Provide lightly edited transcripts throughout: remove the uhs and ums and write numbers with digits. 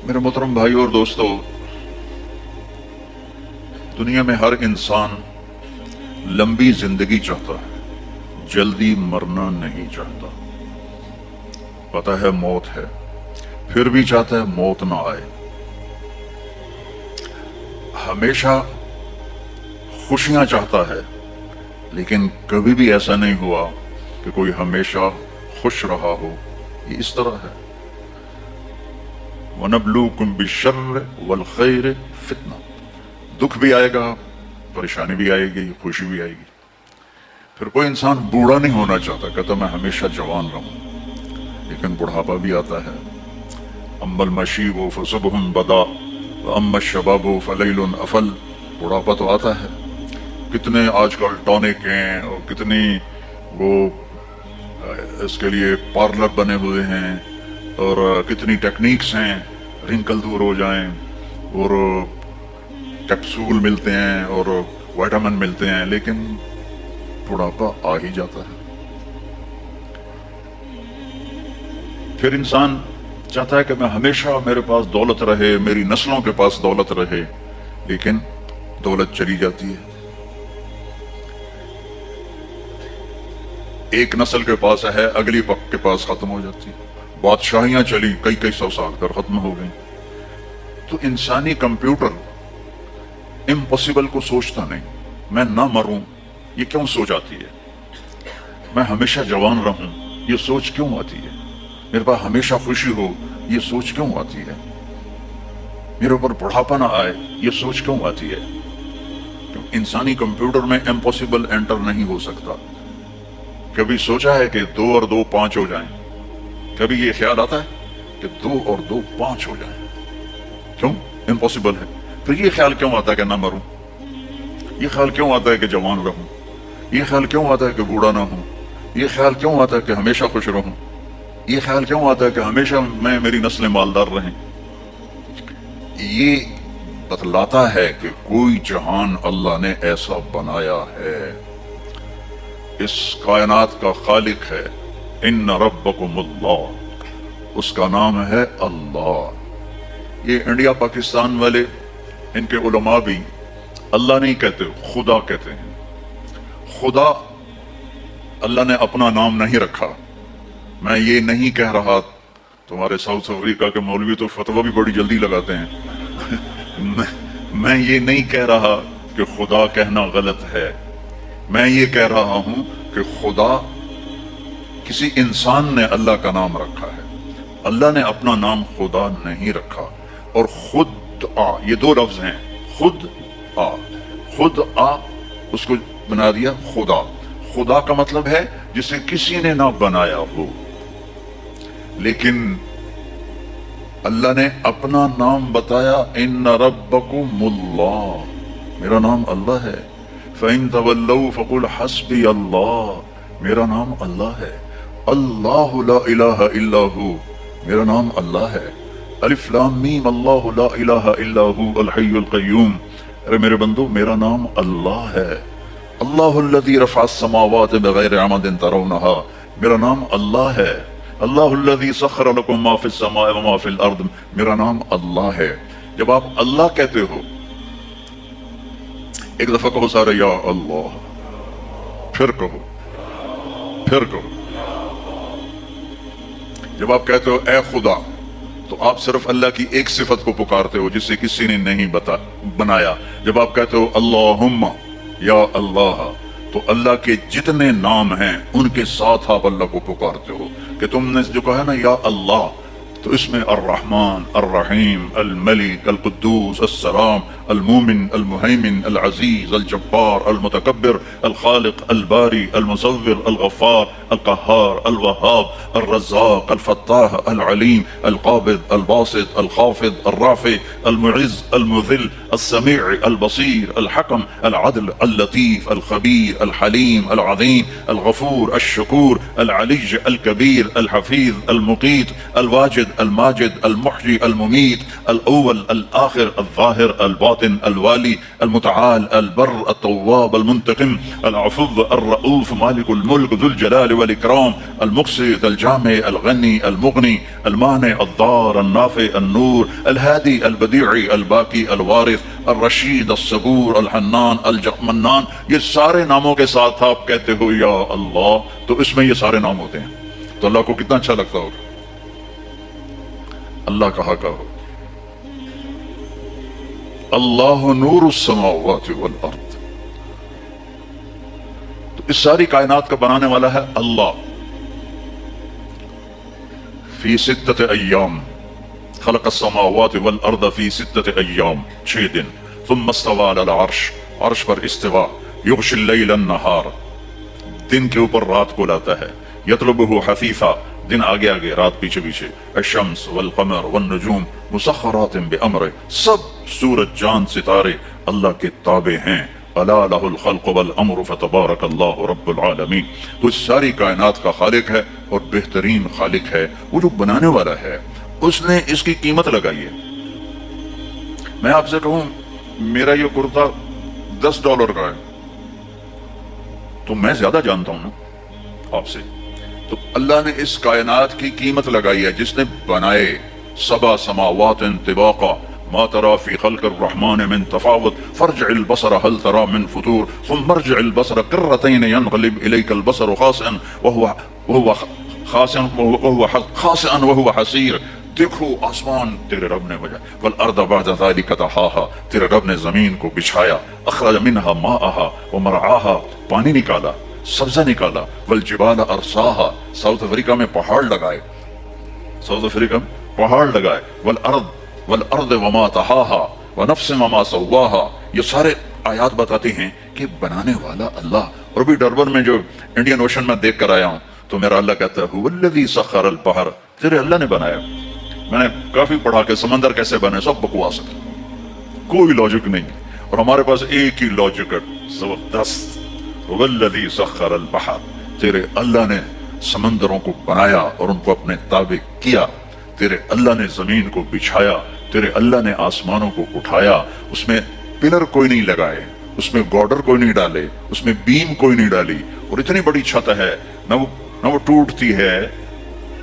میرے محترم بھائی اور دوستو، دنیا میں ہر انسان لمبی زندگی چاہتا ہے، جلدی مرنا نہیں چاہتا۔ پتہ ہے موت ہے، پھر بھی چاہتا ہے موت نہ آئے۔ ہمیشہ خوشیاں چاہتا ہے، لیکن کبھی بھی ایسا نہیں ہوا کہ کوئی ہمیشہ خوش رہا ہو۔ یہ اس طرح ہے، وَنَبْلُوكُمْ بِالشَّرِّ وَالْخَيْرِ فِتْنَةً۔ دکھ بھی آئے گا، پریشانی بھی آئے گی، خوشی بھی آئے گی۔ پھر کوئی انسان بوڑھا نہیں ہونا چاہتا، کہتا میں ہمیشہ جوان رہوں، لیکن بڑھاپا بھی آتا ہے۔ اَمَّا الْمَشِيبُ فَصُبْحٌ بَدَا وَأَمَّا الشَّبَابُ فَلَيْلٌ أَفَلْ۔ بڑھاپا تو آتا ہے، کتنے آج کل ٹونک ہیں اور کتنی وہ اس کے لیے پارلر بنے ہوئے ہیں اور کتنی ٹیکنیکس ہیں، رنکل دور ہو جائیں، اور کیپسول ملتے ہیں اور وائٹامن ملتے ہیں، لیکن بڑھاپا آ ہی جاتا ہے۔ پھر انسان چاہتا ہے کہ میں ہمیشہ میرے پاس دولت رہے، میری نسلوں کے پاس دولت رہے، لیکن دولت چلی جاتی ہے۔ ایک نسل کے پاس ہے، اگلی وقت کے پاس ختم ہو جاتی ہے۔ بادشاہیاں چلی کئی سو سال کر ختم ہو گئیں۔ تو انسانی کمپیوٹر امپوسیبل کو سوچتا نہیں، میں نہ مروں یہ کیوں سوچ آتی ہے؟ میں ہمیشہ جوان رہوں یہ سوچ کیوں آتی ہے؟ میرے پاس ہمیشہ خوشی ہو یہ سوچ کیوں آتی ہے؟ میرے اوپر بڑھاپا نہ آئے یہ سوچ کیوں آتی ہے؟ انسانی کمپیوٹر میں امپوسیبل انٹر نہیں ہو سکتا۔ کبھی سوچا ہے کہ 2 اور 2 5 ہو جائیں؟ کبھی یہ خیال آتا ہے کہ 2 اور 2 5 ہو جائیں؟ کیوں؟ امپوسیبل ہے۔ پھر یہ خیال کیوں آتا ہے کہ نہ مروں؟ یہ خیال کیوں آتا ہے کہ جوان رہوں؟ یہ خیال کیوں آتا ہے کہ بوڑھا نہ ہوں؟ یہ خیال کیوں آتا ہے کہ ہمیشہ خوش رہوں؟ یہ خیال کیوں آتا ہے کہ ہمیشہ میری نسلیں مالدار رہیں؟ یہ بتلاتا ہے کہ کوئی جہان اللہ نے ایسا بنایا ہے، اس کائنات کا خالق ہے۔ ان ربکم اللہ، اس کا نام ہے اللہ۔ یہ انڈیا پاکستان والے، ان کے علماء بھی اللہ نہیں کہتے، خدا کہتے ہیں۔ خدا اللہ نے اپنا نام نہیں رکھا۔ میں یہ نہیں کہہ رہا، تمہارے ساؤتھ افریقہ کے مولوی تو فتویٰ بھی بڑی جلدی لگاتے ہیں۔ میں یہ نہیں کہہ رہا کہ خدا کہنا غلط ہے، میں یہ کہہ رہا ہوں کہ خدا کسی انسان نے اللہ کا نام رکھا ہے، اللہ نے اپنا نام خدا نہیں رکھا۔ اور خود آ، یہ 2 لفظ ہیں، خود آ، خود آ، اس کو بنا دیا خدا۔ خدا کا مطلب ہے جسے کسی نے نہ بنایا ہو، لیکن اللہ نے اپنا نام بتایا، ان ربکم اللہ، میرا نام اللہ ہے۔ فَإِن تَوَلَّوْا فَقُلْ حَسْبِيَ اللَّهُ، میرا نام اللہ ہے۔ اللہ لا الہ الا ہو، میرا نام اللہ ہے۔ الف لام میم، اللہ لا الہ الا ہو الحی القیوم، ارے میرے بندو میرا نام اللہ ہے۔ اللہ الذی رفع السماوات بغیر عمد ترونہا، میرا نام اللہ ہے۔ اللہ الذی سخر لکم ما فی السماء وما فی الارض، میرا نام اللہ ہے۔ جب آپ اللہ کہتے ہو، ایک دفعہ کہو سارے یا اللہ، پھر کہو، پھر کہو۔ جب آپ کہتے ہو اے خدا، تو آپ صرف اللہ کی ایک صفت کو پکارتے ہو جسے کسی نے نہیں بنایا۔ جب آپ کہتے ہو اللہم، یا اللہ، تو اللہ کے جتنے نام ہیں ان کے ساتھ آپ اللہ کو پکارتے ہو۔ کہ تم نے جو کہا نا یا اللہ، تو اس میں الرحمن، الرحیم، الملک، القدوس، السلام، المومن، المہیمن، العزیز، الجبار، المتکبر، الخالق، الباری، المصور، الغفار، القہار، الوہاب، الرزاق، الفتاح، العلیم، القابض، الباسط، الخافض، الرافع، المعز، المذل، السمیع، البصیر، الحکم، العدل، اللطیف، الخبیر، الحلیم، العظیم، الغفور، الشکور، العلی، الکبیر، الحفیظ، المقیت، الواجد، الماجد المحيي المميت الأول الآخر الظاهر الباطن الوالي المتعال البر التواب المنتقم العفو الرؤوف مالك الملك ذو الجلال والإكرام المقسط الجامع الغني المغني المانع الضار النافع النور الهادي البديع الباقي الوارث الرشید الصبور الحنان المنان. یہ سارے ناموں کے ساتھ آپ کہتے ہو یا اللہ تو اس میں یہ سارے نام ہوتے ہیں تو اللہ کو کتنا اچھا لگتا ہوگا. اللہ کہا کہو اللہ نور السماوات والارض. تو اس ساری کائنات کا بنانے والا ہے اللہ. فی ستۃ ایام خلق السماوات والارض فی ستۃ ایام 6 دن. ثم استوى على العرش عرش پر استوا. یغشی اللیل النہار دن کے اوپر رات کو لاتا ہے. یطلبہ حثیثا دن آگے آگے رات پیچھے پیچھے. الشمس والقمر والنجوم مسخرات بامرہ سب سورج چاند ستارے اللہ کے تابع ہیں. الا لہ الخلق والامر فتبارک اللہ رب العالمین. تو اس ساری کائنات کا خالق ہے اور بہترین خالق ہے وہ جو بنانے والا ہے. اس نے اس کی قیمت لگائی ہے. میں آپ سے کہوں میرا یہ کرتا $10 کا ہے تو میں زیادہ جانتا ہوں نا آپ سے. تو اللہ نے اس کائنات کی قیمت لگائی ہے جس نے بنائے. 7 سماوات طباقا ما ترى في خلق الرحمن من تفاوت فارجع البصر هل ترى من فطور ثم ارجع البصر كرتين ينقلب اليك البصر خاسئا وهو حسير. دیکھو آسمان تیرے رب نے بجا. والارض بعد ذلك دحاها تیرے رب نے زمین کو بچھایا. اخرج منها ماءها ومرعاها پانی نکالا سبزہ نکالا. والجبال ارساها ساؤتھ افریقہ میں پہاڑ لگائے. ساؤتھ افریقہ میں پہاڑ لگائے. والارض وما طحاها ونفس وما سواها. یہ سارے آیات بتاتی ہیں کہ بنانے والا اللہ. اور بھی ڈربن میں جو انڈین اوشن میں دیکھ کر آیا ہوں تو میرا اللہ کہتا ہے هو الذي سخر البحر تیرے اللہ نے بنایا. میں نے کافی پڑھا کہ سمندر کیسے بنے سب بکواس ہے کوئی لاجک نہیں. اور ہمارے پاس ایک ہی لاجک ہے زبردست. هو الذي سخر البحر تیرے اللہ نے سمندروں کو بنایا اور ان کو اپنے تابع کیا. تیرے اللہ نے زمین کو بچھایا. تیرے اللہ نے آسمانوں کو اٹھایا. اس میں پلر کوئی نہیں لگائے اس میں گارڈر کوئی نہیں ڈالے اس میں بیم کوئی نہیں ڈالی. اور اتنی بڑی چھت ہے نہ وہ ٹوٹتی ہے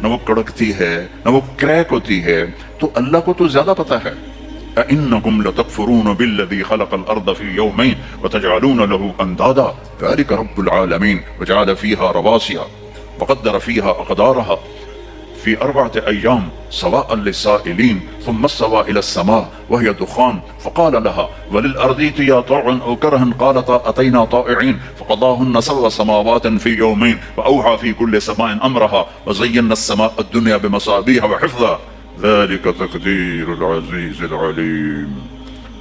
نہ وہ کڑکتی ہے نہ وہ کریک ہوتی ہے. تو اللہ کو تو زیادہ پتا ہے. اَإِنَّكُمْ لَتَكْفُرُونَ بِالَّذِي خَلَقَ الْأَرْضَ فِي يَوْمَيْنِ وَتَجْعَلُونَ لَهُ أَنْدَادًا ذَلِكَ رَبُّ الْعَالَمِينَ وَجَعَلَ فِيهَا رَوَاسِيَ وَقَدَّرَ فِيهَا أَقْدَارَهَا في 4 أيام سواء للسائلين ثم استوى إلى السماء وهي دخان فقال لها وللأرض ائتيا طوعا أو كرها قالتا أتينا طائعين فقضاهن 7 سماوات في يومين وأوحى في كل سماء أمرها وزينا السماء الدنيا بمصابيح وحفظا ذلك تقدير العزيز العليم.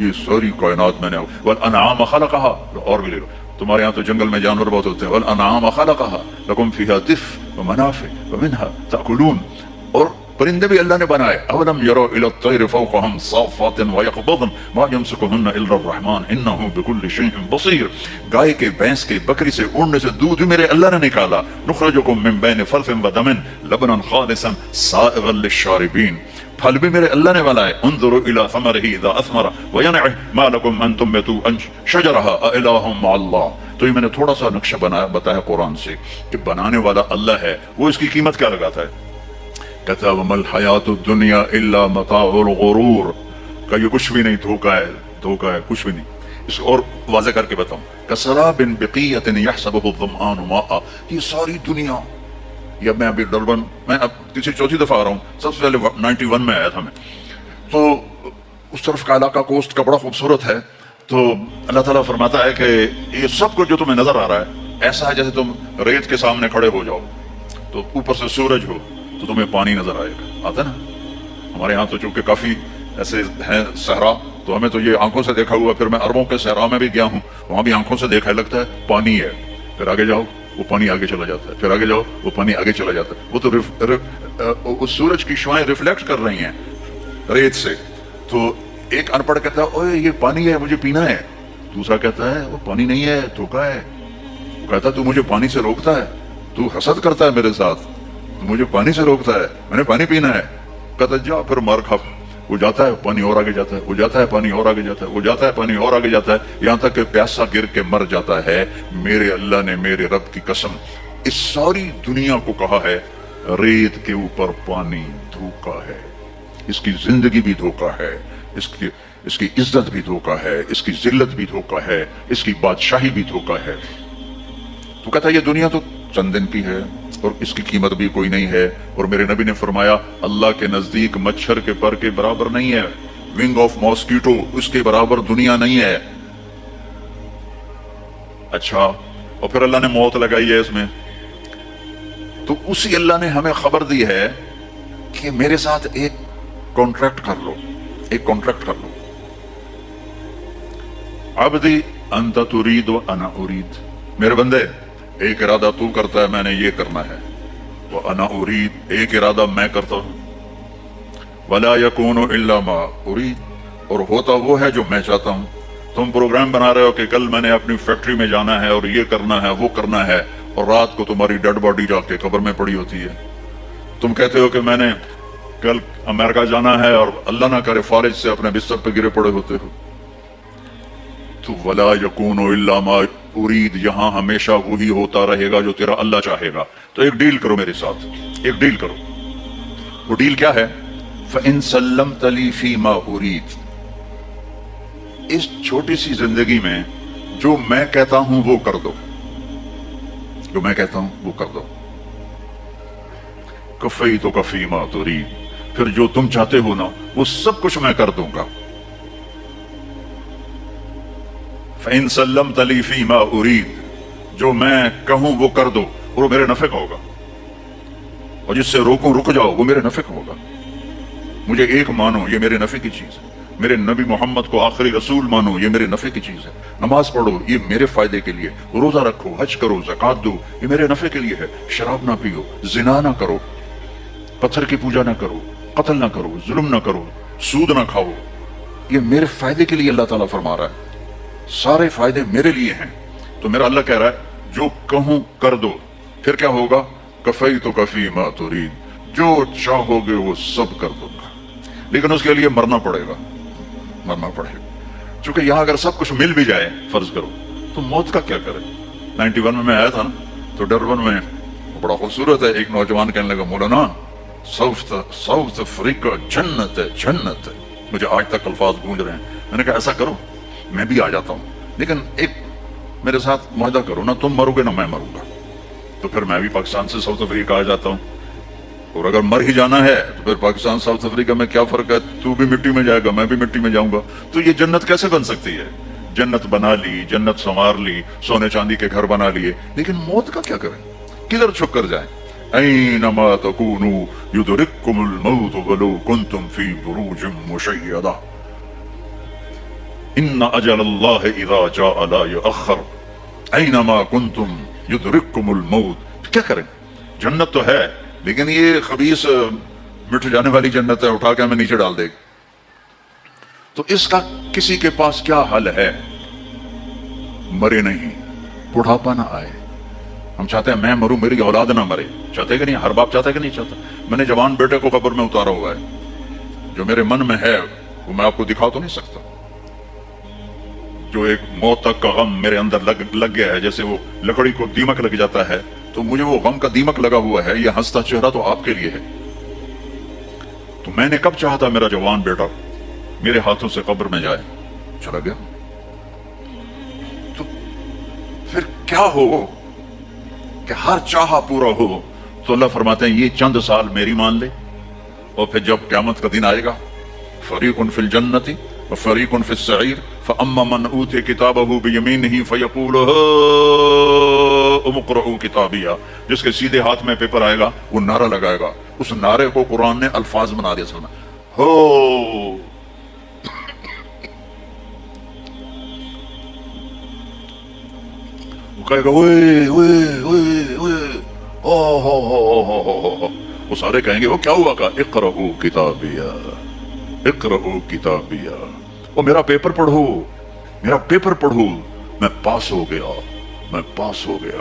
یہ ساری کائنات میں نے. والأنعام خلقها اور بھی لے لو. تمہارے یہاں تو جنگل میں جانور بہت ہوتے ہیں. والانعام خلقها لكم فيها دفء ومنافع ومنها تأكلون. اور پرندے بھی اللہ نے بنائے. اولم يروا الى الطير فوقهم صافات ويقبضن ما يمسكهن الا الرحمن انه بكل شيء بصير. گائے کے بھینس کے بکری سے اڑنے سے دودھ میرے اللہ نے نکالا. نخرجكم من بين فرث ودم لبنا خالصا سائغا للشاربين. پھل بھی میرے اللہ نے بنائے. انظروا الى ثمره اذا اثمر وينعه ما لكم ان تنبتوا شجرها اله مع الله. تو یہ میں نے تھوڑا سا نقشہ بتایا قرآن سے کہ بنانے والا اللہ ہے. وہ اس کی قیمت کیا لگاتا ہے. کہتا ہے وَمَا الْحَيَاةُ الدُّنْيَا إِلَّا مَتَاعُ الْغُرُورِ. کہ یہ کچھ بھی نہیں دھوکہ ہے کچھ بھی نہیں. اس اور واضح کر کے بتاؤں. كَسَرَابٍ بِقِيَّةٍ يَحْسَبُهُ الظَّمْآنُ مَاءً. یہ ساری دنیا یا میں ابھی ڈربن میں اب تیسری چوتھی دفعہ آ رہا ہوں. سب سے پہلے 91 میں آیا تھا میں. تو اس طرف کا علاقہ کوسٹ کا بڑا خوبصورت ہے. تو اللہ تعالیٰ فرماتا ہے کہ یہ سب کچھ جو تمہیں نظر آ رہا ہے ایسا ہے جیسے تم ریت کے سامنے کھڑے ہو جاؤ تو اوپر سے سورج ہو تو تمہیں پانی نظر آئے گا. آتا نا ہمارے یہاں تو چونکہ کافی ایسے ہیں صحرا تو ہمیں تو یہ آنکھوں سے دیکھا ہوا. پھر میں عربوں کے صحرا میں بھی گیا ہوں وہاں بھی آنکھوں سے دیکھا لگتا ہے پانی ہے. پھر آگے جاؤ وہ پانی آگے چلا جاتا ہے. پھر آگے جاؤ وہ پانی آگے چلا جاتا ہے. وہ تو اس سورج کی شعاعیں ریفلیکٹ کر رہی ہیں ریت سے. تو ایک ان پڑھ کہتا ہے اوے یہ پانی ہے مجھے پینا ہے. دوسرا کہتا ہے وہ پانی نہیں ہے دھوکا ہے. وہ کہتا ہے تو مجھے پانی سے روکتا ہے تو حسد کرتا ہے میرے ساتھ تو مجھے پانی سے روکتا ہے میں نے پانی پینا ہے. कहता है जा फिर मार खा। वो जाता है, पानी और आगे जाता है, वो जाता है, पानी और आगे जाता है, वो जाता है, पानी और आगे जाता है, यहां तक कि प्यासा गिर के मर जाता है। मेरे अल्लाह ने मेरे रब की कसम इस सारी दुनिया को कहा है रेत के ऊपर पानी धोखा है, इसकी जिंदगी भी धोखा है, इसकी इज्जत भी धोखा है, इसकी जिल्लत भी धोखा है, इसकी बादशाही भी धोखा है। तो कहता है ये दुनिया तो चंद दिन की है और इसकी कीमत भी कोई नहीं है। और मेरे नबी ने फरमाया अल्लाह के नजदीक मच्छर के पर के बराबर नहीं है, विंग ऑफ मॉस्किटो उसके बराबर दुनिया नहीं है। अच्छा, और फिर अल्लाह ने मौत लगाई है इसमें, तो उसी अल्लाह ने हमें खबर दी है कि मेरे साथ एक कॉन्ट्रैक्ट कर लो, एक कॉन्ट्रैक्ट कर लो। अब्दी अंता तुरीद व अना उरीद, मेरे बंदे एक इरादा तू करता है मैंने ये करना है, वो अना उरीद एक इरादा मैं करता हूं, वला यकूनु इल्ला मा उरीद, और होता वो है जो मैं चाहता हूं। तुम प्रोग्राम बना रहे हो कि कल मैंने अपनी फैक्ट्री में जाना है और ये करना है वो करना है, और रात को तुम्हारी डेड बॉडी जाके कब्र में पड़ी होती है। तुम कहते हो कि मैंने कल अमेरिका जाना है और अल्लाह ना करे फारिज से अपने बिस्तर पे गिरे पड़े होते हो। तो वला यकूनु इल्ला मा उरीद यहां हमेशा वही होता रहेगा जो तेरा अल्लाह चाहेगा। तो एक डील करो मेरे साथ, एक डील करो। वो डील क्या है? फ़इन सल्लमत ली फ़ीमा उरीद, इस छोटी सी जिंदगी में जो मैं कहता हूं वो कर दो, जो मैं कहता हूं वो कर दो। कफ़ई तो कफ़ीमा तुरीद, फिर जो तुम चाहते हो ना वो सब कुछ मैं कर दूंगा। फ़इन सल्लमत ली फ़ीमा उरीद, जो मैं कहूं वो कर दो और वो मेरे नफे का होगा, और जिससे रोकूं रुक जाओ वो मेरे नफे का होगा। मुझे एक मानो ये मेरे नफे की चीज है, मेरे नबी मोहम्मद को आखिरी रसूल मानो ये मेरे नफे की चीज है, नमाज पढ़ो ये मेरे फायदे के लिए, रोजा रखो, हज करो, ज़कात दो ये मेरे नफे के लिए है, शराब ना पियो, जिना ना करो, पत्थर की पूजा ना करो, कत्ल ना करो, जुल्म ना करो, सूद ना खाओ, ये मेरे फायदे के लिए अल्लाह ताला फरमा रहा है, सारे फायदे मेरे लिए हैं। तो मेरा अल्लाह कह रहा है जो कहूं कर दो, फिर क्या होगा? कफ़ई तो कफ़ी मा तुरीद, जो चाहोगे वो सब कर दूंगा, लेकिन उसके लिए मरना पड़ेगा, मरना पड़ेगा। क्योंकि यहां अगर सब कुछ मिल भी जाए फर्ज करो तो मौत का क्या करे। 91 में मैं आया था ना, तो डरबन में बड़ा खूबसूरत है, एक नौजवान कहने लगा मौलाना साउथ अफ्रीका जन्नत है, जन्नत है। मुझे आज तक अल्फाज गूंज रहे हैं। मैंने कहा ऐसा करो मैं भी आ जाता हूं, लेकिन एक मेरे साथ मुआहदा करो ना, तुम मरोगे ना मैं मरूंगा, तो फिर मैं भी पाकिस्तान से साउथ अफ्रीका आ जाता हूं, और अगर मर ही जाना है तो फिर पाकिस्तान साउथ अफ्रीका में क्या फर्क है, तू भी मिट्टी में जाएगा मैं भी मिट्टी में जाऊंगा। तो ये जन्नत कैसे बन सकती है? जन्नत बना ली, जन्नत संवार ली, सोने चांदी के घर बना लिए, लेकिन मौत का क्या करें? किधर छुप कर जाए? ऐनमा तकूनु युदरिक्कुमुल मौत वलो कुंतुम फी बुरूजिम मुशय्यदा, इन्ना अजलल्लाह इज़ा जाअ ला युअख्खर, ऐनमा कुंतुम युदरिक्कुमुल मौत। क्या करें? जन्नत तो है, लेकिन ये खबीस मिट जाने वाली जन्नत है, उठा के हमें नीचे डाल देगी। तो इसका किसी के पास क्या हल है? मरे नहीं, बुढ़ापा ना आए। हम चाहते हैं मैं मरूं मेरी औलाद ना मरे, चाहते कि नहीं? हर बाप चाहता है कि नहीं चाहता? मैंने जवान बेटे को कब्र में उतारा हुआ है, जो मेरे मन में है वो मैं आपको दिखा तो नहीं सकता। जो एक मौत तक का गम मेरे अंदर लग गया है, जैसे वो लकड़ी को दीमक लग जाता है, तो मुझे वो गम का दीमक लगा हुआ है। ये हंसता चेहरा तो आपके लिए है। तो मैंने कब चाहा था मेरा जवान बेटा मेरे हाथों से कब्र में जाए, चला गया। तो फिर क्या हो कि हर चाह पूरा हो? तो अल्लाह फरमाते हैं ये चंद साल मेरी मान ले, और फिर जब क़यामत का दिन आएगा, फरीकुन फिल जन्नति व फरीकुन फिस सईर, फअम्मा मन ऊतिया किताबहु बियमीनिही फयक़ूलु उक़्रऊ किताबिया, जिसके सीधे हाथ में पेपर आएगा वो नारा लगाएगा। उस नारे को कुरान ने अल्फाज बना दिया, सुना हो, वो कहेगा ओए ओए ओए ओए, ओ हो। वो सारे कहेंगे वो क्या हुआ? का इक़्रऊ किताबिया, इक़्रऊ किताबिया, वो मेरा पेपर पढ़ो, मेरा पेपर पढ़ो, मैं पास हो गया, मैं पास हो गया।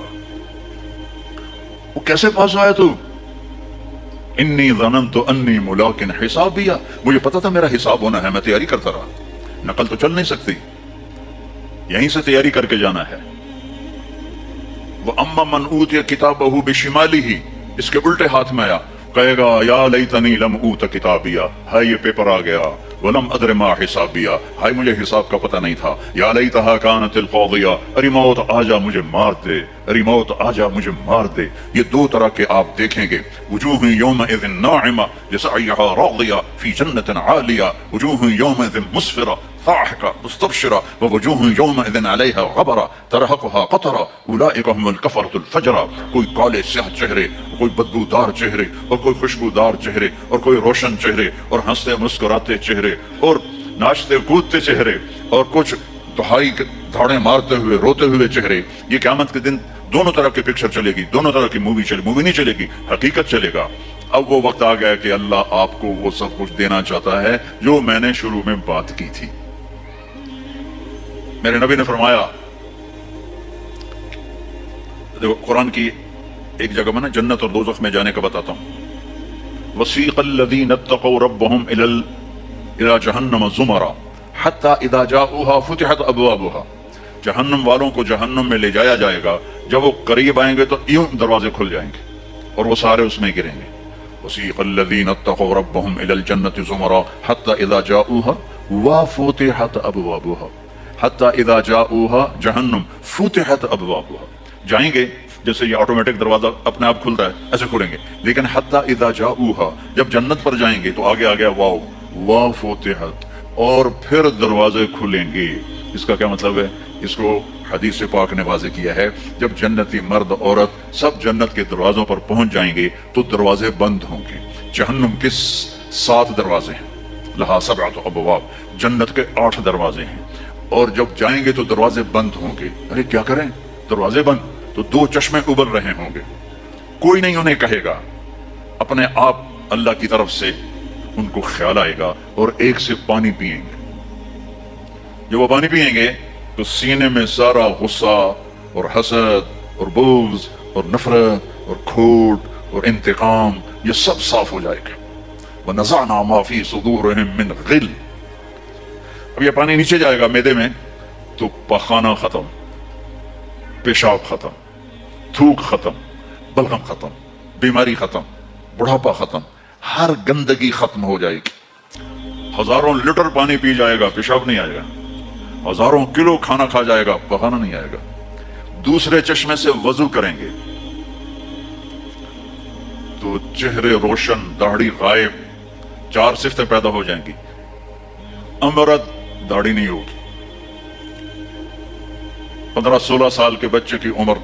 वो कैसे पास आया तू? इन्नी ज़ननतु अन्नी मुलाकिन हिसाबिया, मुझे पता था मेरा हिसाब होना है, मैं तैयारी करता रहा। नकल तो चल नहीं सकती, यहीं से तैयारी करके जाना है। वो अम्मा मन ऊतिया किताबहु बिशिमालिही, इसके उल्टे हाथ में आया, कहेगा या लैतनी लम ऊत किताबिया, हाय ये पेपर आ गया, वलम अदर मा हिसाबिया, हाय मुझे हिसाब का पता नहीं था, या लैतहा कानतिल क़ादिया, अरे मौत आजा मुझे मार दे, अरे मौत आजा मुझे मार दे। ये दो तरह के आप देखेंगे, वजूह यौमइज़िन नाइमा लिसअयहा रादिया फी जन्नतिन आलिया, वजूह यौमइज़िन मुस्फिरा ज़ाहिका मुस्तबशिरा, व वजूह यौमइज़िन अलैहा ग़बरा तरहक़ुहा क़तरा, उलाइका हुमुल कफ़रतुल फ़जरा। कोई काले स्याह चेहरे, कोई बदबूदार चेहरे, और कोई खुशबूदार चेहरे, और कोई रोशन चेहरे, और हंसते मुस्कुराते चेहरे, और नाचते कूदते चेहरे, और कुछ दुहाई धाड़े मारते हुए रोते हुए चेहरे। ये क़यामत के दिन दोनों तरह की पिक्चर चलेगी, दोनों तरह की मूवी नहीं चलेगी, हकीकत चलेगा। अब वो वक्त आ गया कि अल्लाह आपको वो सब कुछ देना चाहता है जो मैंने शुरू में बात की थी। मेरे नबी ने फरमाया, देखो कुरान की एक जगह में ना जन्नत और दोज़ख में जाने का बताता हूं। वसीक़ल्लज़ीना इत्तक़ौ रब्बहुम इला जहन्नम ज़ुमरा हत्ता इज़ा जाऊहा फुतिहत अबवाबुहा, जहन्नम वालों को जहन्नम में ले जाया जाएगा, जब वो करीब आएंगे तो यूं दरवाजे खुल जाएंगे और वो सारे उसमें गिरेंगे। वसीक़ल्लज़ीना इत्तक़ौ रब्बहुम इलल जन्नति ज़ुमरा हत्ता इज़ा जाऊहा व फुतिहत अबवाबुहा, हत्ता इज़ा जाऊहा जहन्नम फुतिहत अबवाबुहा, जाएंगे जैसे ये ऑटोमेटिक दरवाजा अपने आप खुलता है ऐसे खुलेंगे, लेकिन हत्ता इज़ा जाऊहा, जब जन्नत पर जाएंगे तो आगे आ गया वाव व फुतिहत, और फिर दरवाजे खुलेंगे। इसका क्या मतलब है? इसको हदीस पाक ने वाज़े किया है, जब जन्नती मर्द औरत सब जन्नत के दरवाजों पर पहुंच जाएंगे तो दरवाजे बंद होंगे। जहन्नम के 7 दरवाजे हैं, लहा सबअतु अबवाब, जन्नत के 8 दरवाजे हैं, और जब जाएंगे तो दरवाजे बंद होंगे। अरे क्या करें, दरवाजे बंद, तो 2 चश्मे उबल रहे होंगे, कोई नहीं उन्हें कहेगा, अपने आप अल्लाह की तरफ से उनको ख्याल आएगा और एक से पानी पिएंगे। जब वो पानी पिएंगे तो सीने में सारा गुस्सा और हसद और बुग़्ज़ और नफरत और खोट और इंतकाम ये सब साफ हो जाएगा। वनज़अना मा फ़ी सुदूरिहिम मिन ग़िल, अब ये पानी नीचे जाएगा मैदे में तो पखाना खत्म, पेशाब खत्म, थूक खत्म, बलगम खत्म, बीमारी खत्म, बुढ़ापा खत्म, हर गंदगी खत्म हो जाएगी। हजारों लीटर पानी पी जाएगा, पेशाब नहीं आएगा, हजारों किलो खाना खा जाएगा, पखाना नहीं आएगा। दूसरे चश्मे से वजू करेंगे तो चेहरे रोशन, दाढ़ी गायब, 4 सिफ्तें पैदा हो जाएंगी। अमरत दाढ़ी नहीं होगी। 15-16 साल के बच्चे की उम्र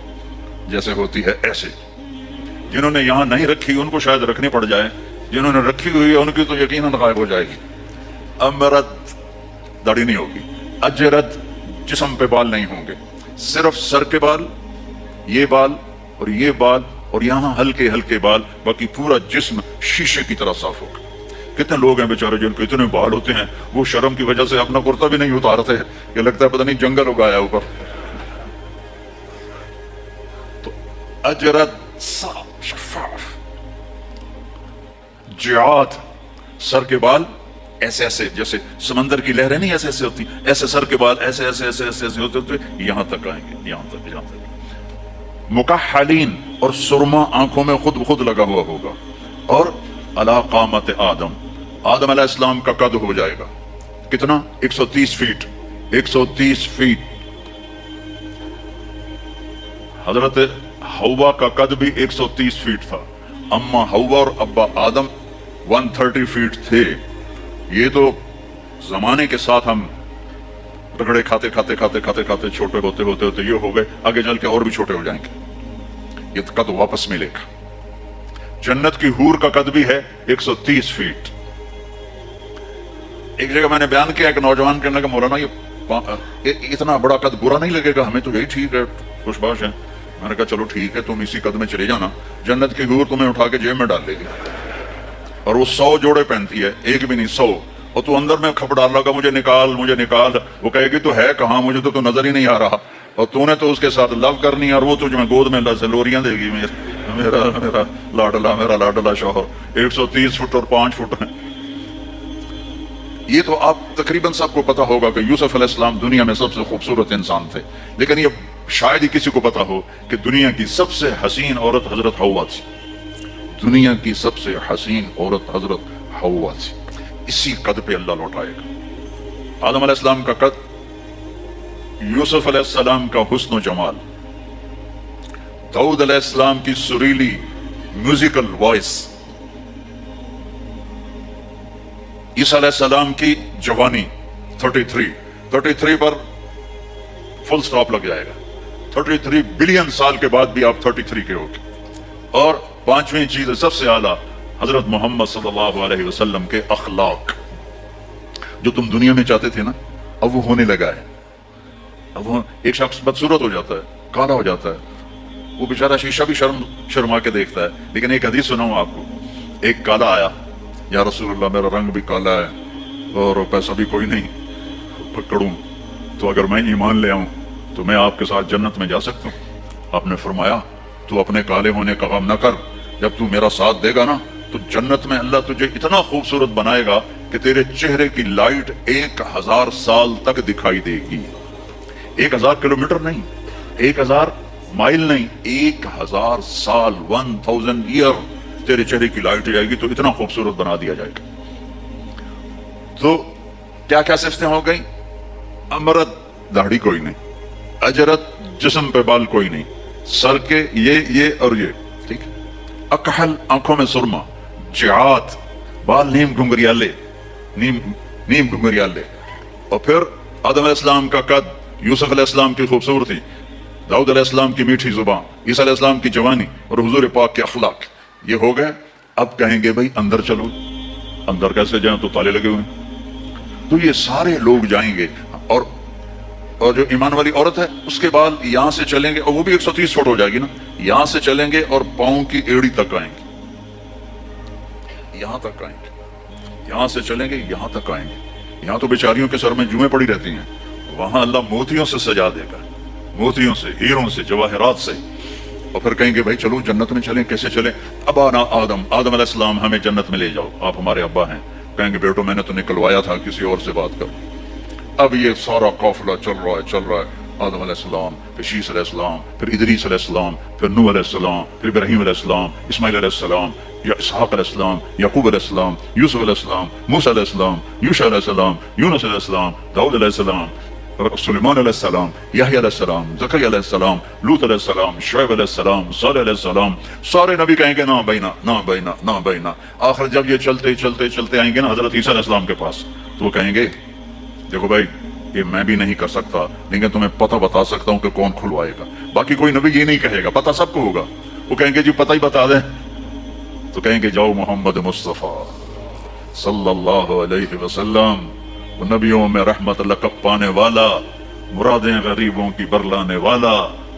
जैसे होती है ऐसे, जिन्होंने यहां नहीं रखी उनको शायद रखनी पड़ जाए, जिन्होंने रखी हुई है उनकी तो यकीनन गायब हो जाएगी। अमरत दाढ़ी नहीं होगी। अजरत जिस्म पे बाल नहीं होंगे, सिर्फ सर के बाल, ये बाल और ये बाल और यहां हल्के हल्के बाल, बाकी पूरा जिस्म शीशे की तरह साफ होगा। कितने लोग हैं बेचारे जिनको इतने बाल होते हैं वो शर्म की वजह से अपना कुर्ता भी नहीं उतारते, ये लगता है पता नहीं जंगल उगाया ऊपर। तो अजरत साफ शफाफ। जियात, सर के बाल ऐसे ऐसे, जैसे समंदर की लहरें नहीं ऐसे ऐसे होती, ऐसे सर के बाल ऐसे ऐसे ऐसे ऐसे ऐसे होते होते यहां तक आएंगे, यहां तक, यहां तक। मुकहलीन, और सुरमा आंखों में खुद खुद लगा हुआ होगा। और अला कामत आदम, आदम अलैहिस्सलाम का कद हो जाएगा कितना? 130 फीट। 130 फीट। हजरत हव्वा का कद भी 130 फीट था। अम्मा हव्वा और अब्बा आदम 130 फीट थे। ये तो जमाने के साथ हम रगड़े खाते खाते खाते खाते खाते छोटे होते होते होते ये हो गए, आगे चल के और भी छोटे हो जाएंगे। ये कद वापस मिलेगा। जन्नत की हूर का कद भी है 130 फीट। एक जगह मैंने बयान किया, एक नौजवान कहने लगा मौलाना ये इतना बड़ा कद बुरा नहीं लगेगा, हमें तो यही ठीक है, खुशबाश है। मैंने कहा चलो ठीक है, तुम इसी कद में चले जाना, जन्नत की हूर तुम्हें उठा के जेब में डाल देगी। और वो 100 जोड़े पहनती है, एक भी नहीं 100। और तू अंदर में खप डाल लगा, मुझे निकाल मुझे निकाल। वो कहेगी तो है कहाँ, मुझे तो नजर ही नहीं आ रहा। और तूने तो उसके साथ लव करनी है और वो तुझे गोद में लोरियां देगी। میرا لاڈلا شوہر 130 فٹ اور 5 فٹ ہیں. یہ تو آپ تقریباً سب کو پتا ہوگا کہ یوسف علیہ السلام دنیا میں سب سے خوبصورت انسان تھے، لیکن یہ شاید ہی کسی کو پتا ہو کہ دنیا کی سب سے حسین عورت حضرت حوا تھی. دنیا کی سب سے حسین عورت حضرت حوا تھی. اسی قد پہ اللہ لوٹائے گا. آدم علیہ السلام کا قد، یوسف علیہ السلام کا حسن و جمال، داؤد علیہ السلام کی سریلی میوزیکل وائس، عیسیٰ علیہ السلام کی جوانی 33 پر فل سٹاپ لگ جائے گا. 33 بلین سال کے بعد بھی آپ 33 کے ہوگے. اور 5ویں چیز سب سے اعلیٰ حضرت محمد صلی اللہ علیہ وسلم کے اخلاق. جو تم دنیا میں چاہتے تھے نا، اب وہ ہونے لگا ہے. اب وہ ایک شخص بدصورت ہو جاتا ہے، کالا ہو جاتا ہے، وہ بیچارہ شیشہ بھی شرما کے دیکھتا ہے. لیکن ایک حدیث سناؤں آپ کو. ایک کالا آیا، یا رسول اللہ میرا رنگ بھی کالا ہے اور پیسہ بھی کوئی نہیں پکڑوں، تو اگر میں ایمان لے آؤں تو میں آپ کے ساتھ جنت میں جا سکتا ہوں. آپ نے فرمایا تو اپنے کالے ہونے کا غم نہ کر، جب تو میرا ساتھ دے گا نا تو جنت میں اللہ تجھے اتنا خوبصورت بنائے گا کہ تیرے چہرے کی لائٹ 1000 سال تک دکھائی دے گی. 1000 کلومیٹر نہیں، 1000 مائل نہیں، 1000 سال، 1000 ایئر تیرے چہرے کی لائٹ جائے گی، تو اتنا خوبصورت بنا دیا جائے گا. تو کیا کیا صفتیں ہو گئی؟ امرت داڑھی کوئی نہیں، اجرت جسم پہ بال کوئی نہیں، سر کے یہ اور یہ، ٹھیک ہے. اکحل آنکھوں میں سرما، جعات بال نیم گھنگریالے، نیم گھنگریالے. اور پھر آدم علیہ السلام کا قد، یوسف علیہ السلام کی خوبصورتی، داؤد علیہ السلام کی میٹھی زبان، عیسیٰ علیہ السلام کی جوانی اور حضور پاک کے اخلاق. یہ ہو گئے. اب کہیں گے بھائی اندر چلو. اندر کیسے جائیں؟ تو تالے لگے ہوئے ہیں. تو یہ سارے لوگ جائیں گے. اور جو ایمان والی عورت ہے اس کے بال یہاں سے چلیں گے، اور وہ بھی 130 فٹ ہو جائے گی نا، یہاں سے چلیں گے اور پاؤں کی ایڑی تک آئیں گے. یہاں تک آئیں گے، یہاں سے چلیں گے، یہاں تک آئیں گے. یہاں تو بیچاریوں کے سر میں جوئیں پڑی رہتی ہیں، وہاں اللہ موتیوں سے سجا دے گا، موتیوں سے، ہیروں سے، جواہرات سے. اور پھر کہیں گے بھائی چلو جنت میں چلیں. کیسے چلیں؟ ابانا آدم علیہ السلام ہمیں جنت میں لے جاؤ، آپ ہمارے ابا ہیں. کہیں گے بیٹو میں نے تو نکلوایا تھا، کسی اور سے بات کرو. اب یہ سارا قافلہ چل رہا ہے. آدم علیہ السلام، پھر شیس علیہ السلام، پھر ادریس علیہ السلام، پھر نوح علیہ السلام، پھر ابراہیم علیہ السلام، اسماعیل علیہ السلام، یا اسحاق علیہ السلام، یعقوب علیہ السلام، یوسف علیہ السلام، موسیٰ علیہ السلام، یوشع علیہ السلام، یونس علیہ السلام، داؤد علیہ السلام، سلیمان علیہ السلام، یحییٰ علیہ السلام، زکریا علیہ السلام، لوط علیہ السلام، شعیب علیہ السلام، صالح علیہ السلام. سارے نبی کہیں گے نا بینا، نا بینا، نا بینا. آخر جب یہ چلتے آئیں گے نا حضرت عیسیٰ علیہ السلام کے پاس، تو وہ کہیں گے دیکھو بھائی یہ میں بھی نہیں کر سکتا، لیکن تمہیں پتہ بتا سکتا ہوں کہ کون کھلوائے گا. باقی کوئی نبی یہ نہیں کہے گا، پتہ سب کو ہوگا. وہ کہیں گے جی پتہ ہی بتا دیں. تو کہیں گے جاؤ محمد مصطفیٰ صلی اللہ علیہ وسلم، نبیوں میں رحمت لقب پانے والا، مرادیں غریبوں کی برلانے والا،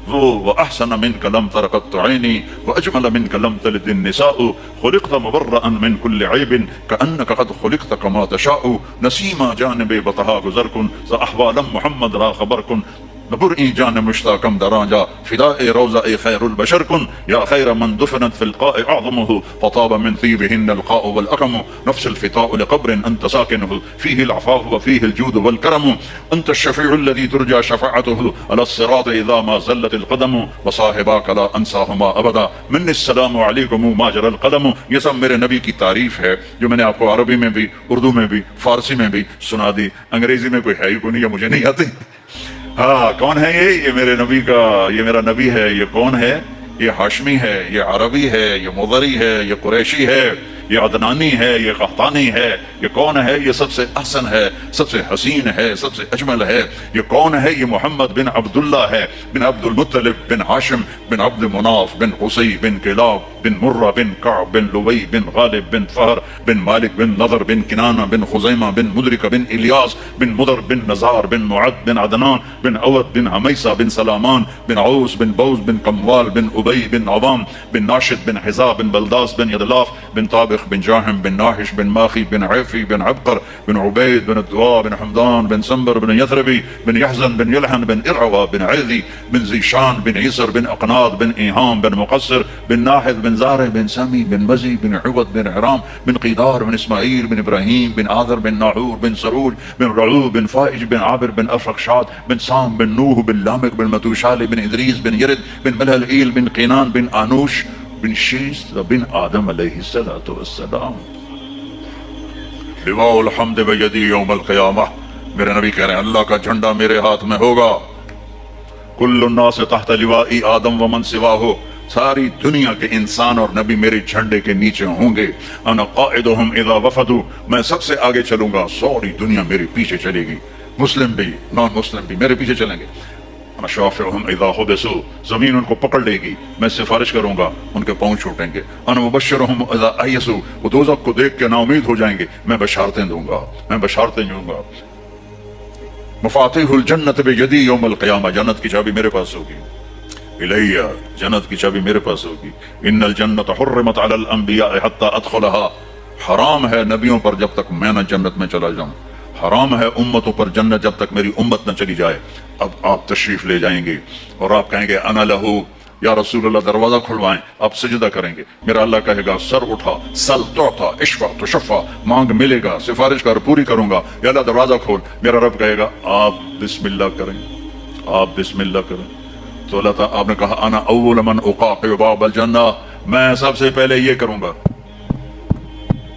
وہ وَأَحْسَنَ مِنْكَ لَمْ تَرَ قَطُّ عَيْنِي وَأَجْمَلَ مِنْكَ لَمْ تَلِدِ النِّسَاءُ خُلِقْتَ مُبَرَّأً مِنْ كُلِّ عَيْبٍ كَأَنَّكَ قَدْ خُلِقْتَ كَمَا تَشَاءُ نَسِيمَ جَانِبِ بَطَهَا گُزَرْكُن زَأَحْوَالًا محمد را خبركن نبرئي جان مشتاقم دراجا فداء روضاء خير البشر كن يا خير من دفنت في القاء أعظمه فطاب من ثيبهن القاء والأكم نفس الفتاء لقبر أنت ساكنه فيه العفاف وفيه الجود والكرم أنت الشفيع الذي ترجى شفاعته على الصراط إذا ما زلت القدم وصاحباك لا أنساهما أبدا من السلام عليكم ما جرى القلم. یہ سب میرے نبی کی تعریف ہے جو میں نے آپ کو عربی میں بھی، اردو میں بھی، فارسی میں بھی سنا دی. انگریزی میں کوئی ہے ہی کو نہیں، یا مجھے نہیں آتی. ہاں کون ہے یہ میرے نبی کا، یہ میرا نبی ہے. یہ کون ہے؟ یہ ہاشمی ہے، یہ عربی ہے، یہ مضری ہے، یہ قریشی ہے، یہ عدنانی ہے، یہ قحطانی ہے. یہ کون ہے؟ یہ سب سے احسن ہے، سب سے حسین ہے، سب سے اجمل ہے. یہ کون ہے؟ یہ محمد بن عبداللہ ہے، بن عبد المطلب بن ہاشم بن عبد مناف بن قصی بن کلاب بن مرہ بن کعب بن لوی بن غالب بن فہر بن مالک بن نضر بن کنانہ بن خزیمہ بن مدرکہ بن الیاس بن مدر بن نزار بن معد بن عدنان بن عود بن حمیسہ بن سلامان بن عوس بن بوز بن قموال بن ابی بن عوام بن ناشد بن حزا بن بلداس بن یدلاف بن طابر साबिक बिन जाहिम बिन नाहिश बिन माखी बिन हैफी बिन अबकर बिन उबैद बिन दुआ बिन हमदान बिन संबर बिन यथरबी बिन यहजन बिन यलहन बिन इरवा बिन ऐदी बिन जीशान बिन ईसर बिन अकनाद बिन ईहाम बिन मुकस्सर बिन नाहिद बिन ज़ारे बिन समी बिन मजी बिन उवद बिन हराम बिन क़ीदार बिन इस्माईल बिन इब्राहीम बिन आदर बिन नाहूर बिन सरूज बिन रऊब बिन फाइज बिन आबिर बिन अफरक्षाद बिन साम बिन नूह बिन लामिक बिन मतूशाली बिन इदरीस बिन यरिद बिन मलहल बिन क़ीनान बिन आनूश बिन शीस बिन आदम अलैहिस्सलातु वस्सलाम। लिवाउल हम्द बियदी यौमल क़ियामह, मेरे नबी कह रहे हैं अल्लाह का झंडा मेरे हाथ में होगा। कुल्लुन नास तहत लिवाई आदम व मन सिवाहु, सारी दुनिया के इंसान और नबी मेरे झंडे के नीचे होंगे। अना क़ाइदुहुम इज़ा वफ़दू, मैं सबसे आगे चलूंगा, सारी दुनिया मेरे पीछे चलेगी, मुस्लिम भी नॉन मुस्लिम भी मेरे पीछे चलेंगे। अना शाफ़िउहुम इज़ा हुबिसू, जमीन उनको पकड़ लेगी, मैं सिफारिश करूंगा, उनके पांव छूटेंगे। अना मुबश्शिरुहुम इज़ा अयसू, वो दोज़ख को देख के नाउमीद हो जाएंगे, मैं बशारतें दूंगा, मैं बशारतें दूंगा। मफ़ातिहुल जन्नत बियदी यौमल क़ियामह, जन्नत की चाबी मेरे पास होगी। इलैया, जन्नत की चाबी मेरे पास होगी। इन्नल जन्नत हुर्रिमत अलल अंबिया हत्ता अदखुलहा, हराम है नबियों पर जब तक मैं न जन्नत में चला जाऊं, हराम है उम्मतों पर जन्नत जब तक मेरी उम्मत न चली जाए। अब आप तशरीफ ले जाएंगे और आप कहेंगे अना लहू या रसूलल्लाह, दरवाजा खुलवाएं, आप सजदा करेंगे। मेरा अल्लाह कहेगा सर उठा, सल तुअता, इश्फा तुशफ़ा, मांग मिलेगा, सिफारिश कर पूरी करूंगा। या अल्लाह दरवाजा खोल, मेरा रब कहेगा आप बिस्मिल्लाह करें, आप बिस्मिल्लाह करें। तो अल्लाह ताला, आपने कहा अना अव्वल मन उक़ाक़िउ बाबल जन्ना, मैं सबसे पहले ये करूंगा,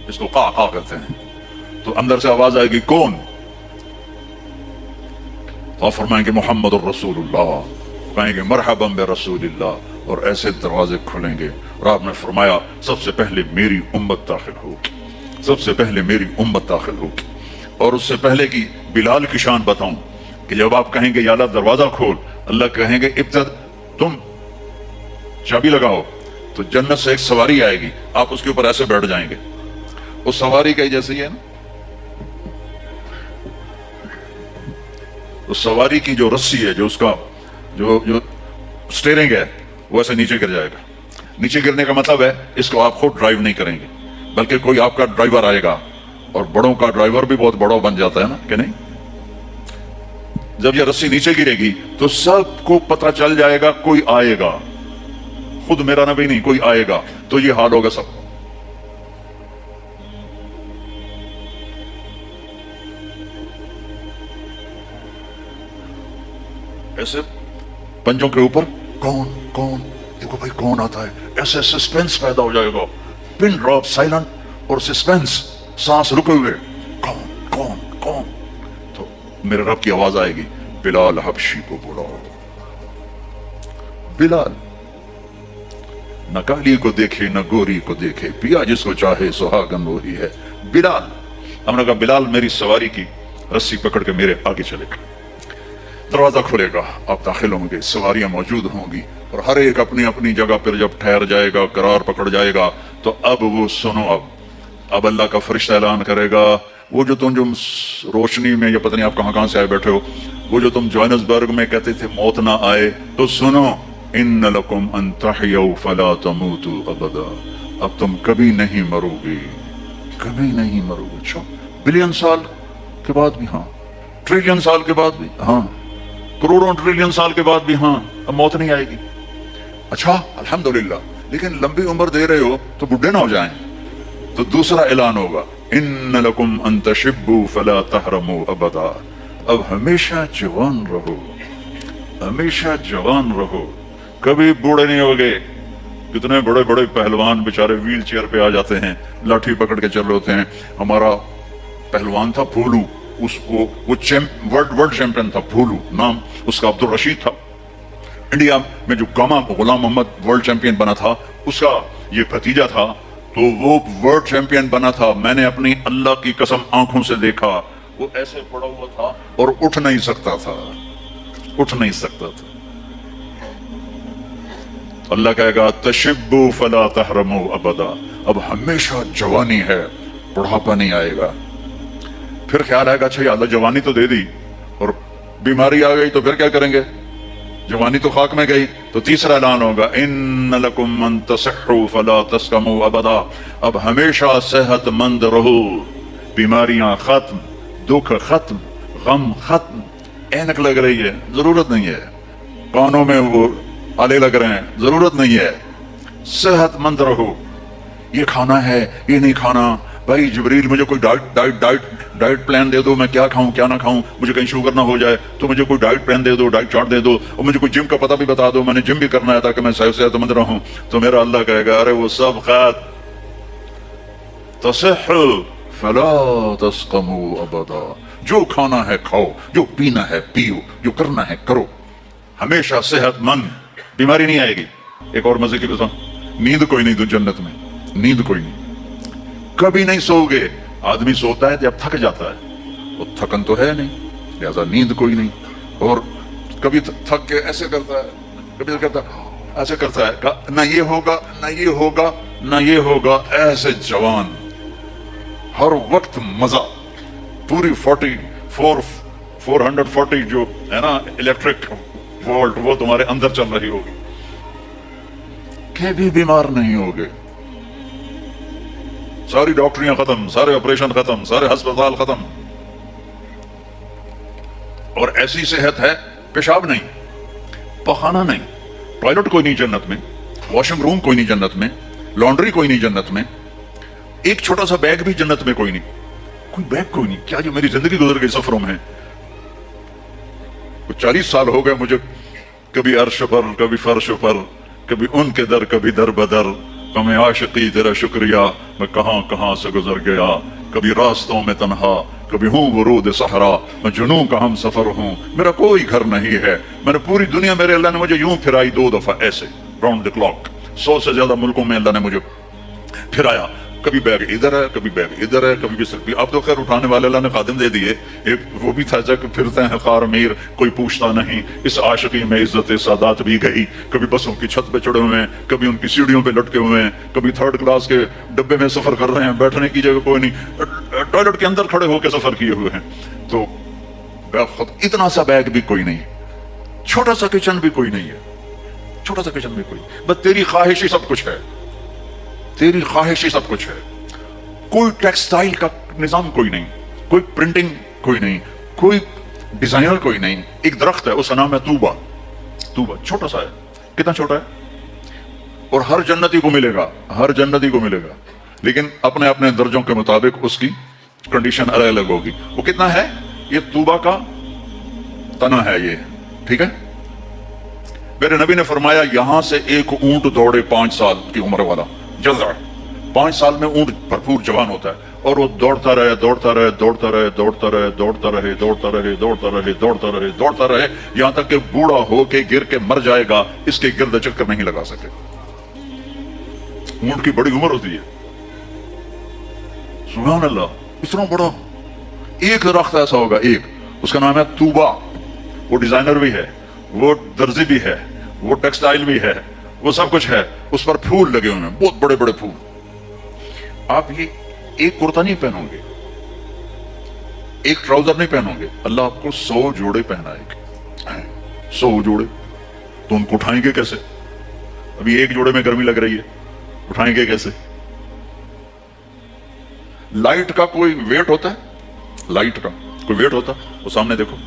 इसको क़ा कहते हैं। तो अंदर से आवाज आएगी कौन? तो आप फरमाएंगे मोहम्मद रसूलुल्लाह, कहेंगे मरहबन बि रसूलिल्लाह, और ऐसे दरवाजे खुलेंगे। और आपने फरमाया सबसे पहले मेरी उम्मत दाखिल होगी, सबसे पहले मेरी उम्मत दाखिल होगी। और उससे पहले की बिलाल की शान बताऊं कि जब आप कहेंगे या अल्लाह दरवाजा खोल, अल्लाह कहेंगे इब्तद तुम चाबी लगाओ, तो जन्नत से एक सवारी आएगी, आप उसके ऊपर ऐसे बैठ जाएंगे। उस सवारी का जैसे ही है ना, उस सवारी की जो रस्सी है, जो उसका जो स्टीयरिंग है, वो ऐसे नीचे गिर जाएगा। नीचे गिरने का मतलब है इसको आप खुद ड्राइव नहीं करेंगे, बल्कि कोई आपका ड्राइवर आएगा। और बड़ों का ड्राइवर भी बहुत बड़ा बन जाता है ना, कि नहीं? जब ये रस्सी नीचे गिरेगी तो सबको पता चल जाएगा कोई आएगा, खुद मेरा नबी नहीं, कोई आएगा। तो ये हाल होगा सबको। ऐसे पंजों के ऊपर कौन कौन, देखो भाई कौन आता है, ऐसे सस्पेंस पैदा हो जाएगा, पिन ड्रॉप साइलेंट और सस्पेंस, सांस रुके हुए, कौन कौन कौन। तो मेरे रब की आवाज आएगी बिलाल हबशी को बुलाओ। बिलाल न काली को देखे न गोरी को देखे, पिया जिसको चाहे सुहागन वही है। बिलाल, हमने कहा बिलाल मेरी सवारी की रस्सी पकड़ के मेरे आगे चलेगा, दरवाजा खुलेगा, आप दाखिल होंगे, सवारियां मौजूद होंगी, और हर एक अपनी अपनी जगह पर जब ठहर जाएगा, करार पकड़ जाएगा, तो अब वो सुनो, अब अल्लाह का फरिश्ता ऐलान करेगा, वो जो तुम जो रोशनी में, या पता नहीं आप कहां कहां से आए बैठे हो, वो जो तुम जोहान्सबर्ग में कहते थे मौत ना आए, तो सुनो, इन्न लकुम अन तहयौ फला तमूतु अबदा, अब तुम कभी नहीं मरोगे, कभी नहीं मरोगे। अच्छा, बिलियन साल के बाद भी हाँ, ट्रिलियन साल के बाद भी हाँ, करोड़ों ट्रिलियन साल के बाद भी हाँ, अब मौत नहीं आएगी। अच्छा अल्हम्दुलिल्लाह, लेकिन लंबी उम्र दे रहे हो तो बुढ़े ना हो जाएं। तो दूसरा ऐलान होगा इन्न लकुम अन तशिब्बु फला तहरमु अबदा, अब हमेशा जवान रहो, हमेशा जवान रहो, कभी बूढ़े नहीं होगे। कितने बड़े बड़े पहलवान बेचारे व्हील चेयर पे आ जाते हैं, लाठी पकड़ के चल रहे होते हैं। हमारा पहलवान था भोलू, उसको वो वर्ल्ड चैंपियन था, भोलू नाम उसका, अब्दुल रशीद था। इंडिया में जो गुलाम मोहम्मद वर्ल्ड चैंपियन बना था, उसका ये भतीजा था, तो वो वर्ल्ड चैंपियन बना था। मैंने अपनी अल्लाह की कसम आंखों से देखा, वो ऐसे पड़ा हुआ था और उठ नहीं सकता था, उठ नहीं सकता था। अल्लाह कहेगा तशिब्बु फला तहरमु अबदा, अब हमेशा जवानी है, बुढ़ापा नहीं आएगा। फिर ख्याल आएगा अच्छा अल्लाह जवानी तो दे दी और बीमारी आ गई तो फिर क्या करेंगे? जवानी तो खाक में गई, तो तीसरा ऐलान होगा इन लकुम अन तसहु फला तस्कमु अबदा, अब हमेशा सेहतमंद रहो, बीमारियां खत्म, दुख खत्म, गम खत्म। ऐनक लग रही है, जरूरत नहीं है। कानों में वो आले लग रहे हैं, जरूरत नहीं है। सेहतमंद रहो। ये खाना है, ये नहीं खाना, भाई जिब्रील मुझे कोई डाइट प्लान दे दो, मैं क्या खाऊं क्या ना खाऊं, मुझे कहीं शुगर ना हो जाए तो मुझे कोई डाइट प्लान दे दो, डाइट चार्ट दे दो, और मुझे कोई जिम का पता भी बता दो, मैंने जिम भी करना है ताकि मैं सेहतमंद रहूं। तो मेरा अल्लाह कहेगा अरे वो सब खात तसहु फला तस्कमु अबदा, जो खाना है खाओ, जो पीना है पियो, जो करना है करो, हमेशा सेहतमंद, बीमारी नहीं आएगी। एक और मजे की बात, नींद कोई नहीं, तो जन्नत में नींद कोई नहीं, कभी नहीं सोओगे। आदमी सोता है जब थक जाता है, वो थकन तो है नहीं, लिहाजा नींद कोई नहीं। और कभी थक के ऐसे करता है, कभी करता ऐसे करता है, ना ये होगा ना ये होगा ना ये होगा, ऐसे जवान, हर वक्त मजा, पूरी 440 जो है ना इलेक्ट्रिक वोल्ट, वो तुम्हारे अंदर चल रही होगी, कभी बीमार नहीं होगे। सारी डॉक्टरियां खत्म, सारे ऑपरेशन खत्म, सारे अस्पताल खत्म, और ऐसी सेहत है, पेशाब नहीं, पखाना नहीं, टॉयलेट कोई नहीं जन्नत में, वॉशिंग रूम कोई नहीं जन्नत में, लॉन्ड्री कोई नहीं जन्नत में, एक छोटा सा बैग भी जन्नत में कोई नहीं, कोई बैग कोई नहीं। क्या जो मेरी जिंदगी गुजर गई सफरों में, 40 साल हो गए मुझे, कभी अर्श पर, कभी फर्श पर, कभी उनके दर, कभी दर बदर, कभी आशिकी तेरा शुक्रिया, मैं कहां कहां से गुजर गया, कभी रास्तों में तन्हा, कभी हूं वरूद सहरा, मैं जुनून का हम सफर हूं, मेरा कोई घर नहीं है, मैंने पूरी दुनिया, मेरे अल्लाह ने मुझे यूं फिराई 2 दफा ऐसे राउंड द क्लॉक, 100 से ज्यादा मुल्कों में अल्लाह ने मुझे फिराया। कभी बैग इधर है, कभी बैग इधर है, कभी भी। अब तो खैर उठाने वाले अल्लाह ने खादिम दे दिए, एक वो भी था जब फिरते हैं खार मीर, कोई पूछता नहीं, इस आशिकी में इज्जत सादात भी गई। कभी बसों की छत पे चढ़े हुए हैं, कभी उनकी सीढ़ियों पे लटके हुए हैं, कभी 3rd क्लास के डब्बे में सफर कर रहे हैं, बैठने की जगह कोई नहीं, टॉयलेट के अंदर खड़े होकर सफर किए हुए हैं। तो इतना सा बैग भी कोई नहीं, छोटा सा किचन भी कोई नहीं है, छोटा सा किचन भी कोई, बस तेरी ख्वाहिश ही सब कुछ है, तेरी ख्वाहिश ही सब कुछ है। कोई टेक्सटाइल का निजाम कोई नहीं, कोई प्रिंटिंग कोई नहीं, कोई डिजाइनर कोई नहीं। एक दरख्त है, उसका नाम है तूबा। तूबा छोटा सा है, कितना छोटा है, और हर जन्नती को मिलेगा, हर जन्नती को मिलेगा, लेकिन अपने अपने दर्जों के मुताबिक उसकी कंडीशन अलग अलग होगी। वो कितना है, ये तूबा का तना है ये, ठीक है। मेरे नबी ने फरमाया यहां से एक ऊंट दौड़े 5 साल की उम्र वाला, जल्द 5 साल में ऊंट भरपूर जवान होता है, और वो दौड़ता रहे दौड़ता रहे दौड़ता रहे दौड़ता रहे दौड़ता रहे दौड़ता रहे दौड़ता रहे दौड़ता रहे दौड़ता रहे, यहां तक कि बूढ़ा होके गिर के मर जाएगा, इसके गिर्द चक्कर नहीं लगा सके। ऊंट की बड़ी उम्र होती है, सुभान अल्लाह, इतना बड़ा एक दरख्त ऐसा होगा, एक, उसका नाम है तूबा। वो डिजाइनर भी है, वो दर्जी भी है, वो टेक्सटाइल भी है, वो सब कुछ है, उस पर फूल लगे हुए हैं, बहुत बड़े बड़े फूल। आप ये एक कुर्ता नहीं पहनोगे, एक ट्राउजर नहीं पहनोगे, अल्लाह आपको 100 जोड़े पहनाएंगे, 100 जोड़े। तो उनको उठाएंगे कैसे? अभी एक जोड़े में गर्मी लग रही है, उठाएंगे कैसे? लाइट का कोई वेट होता है? लाइट का कोई वेट होता है? वो सामने देखो,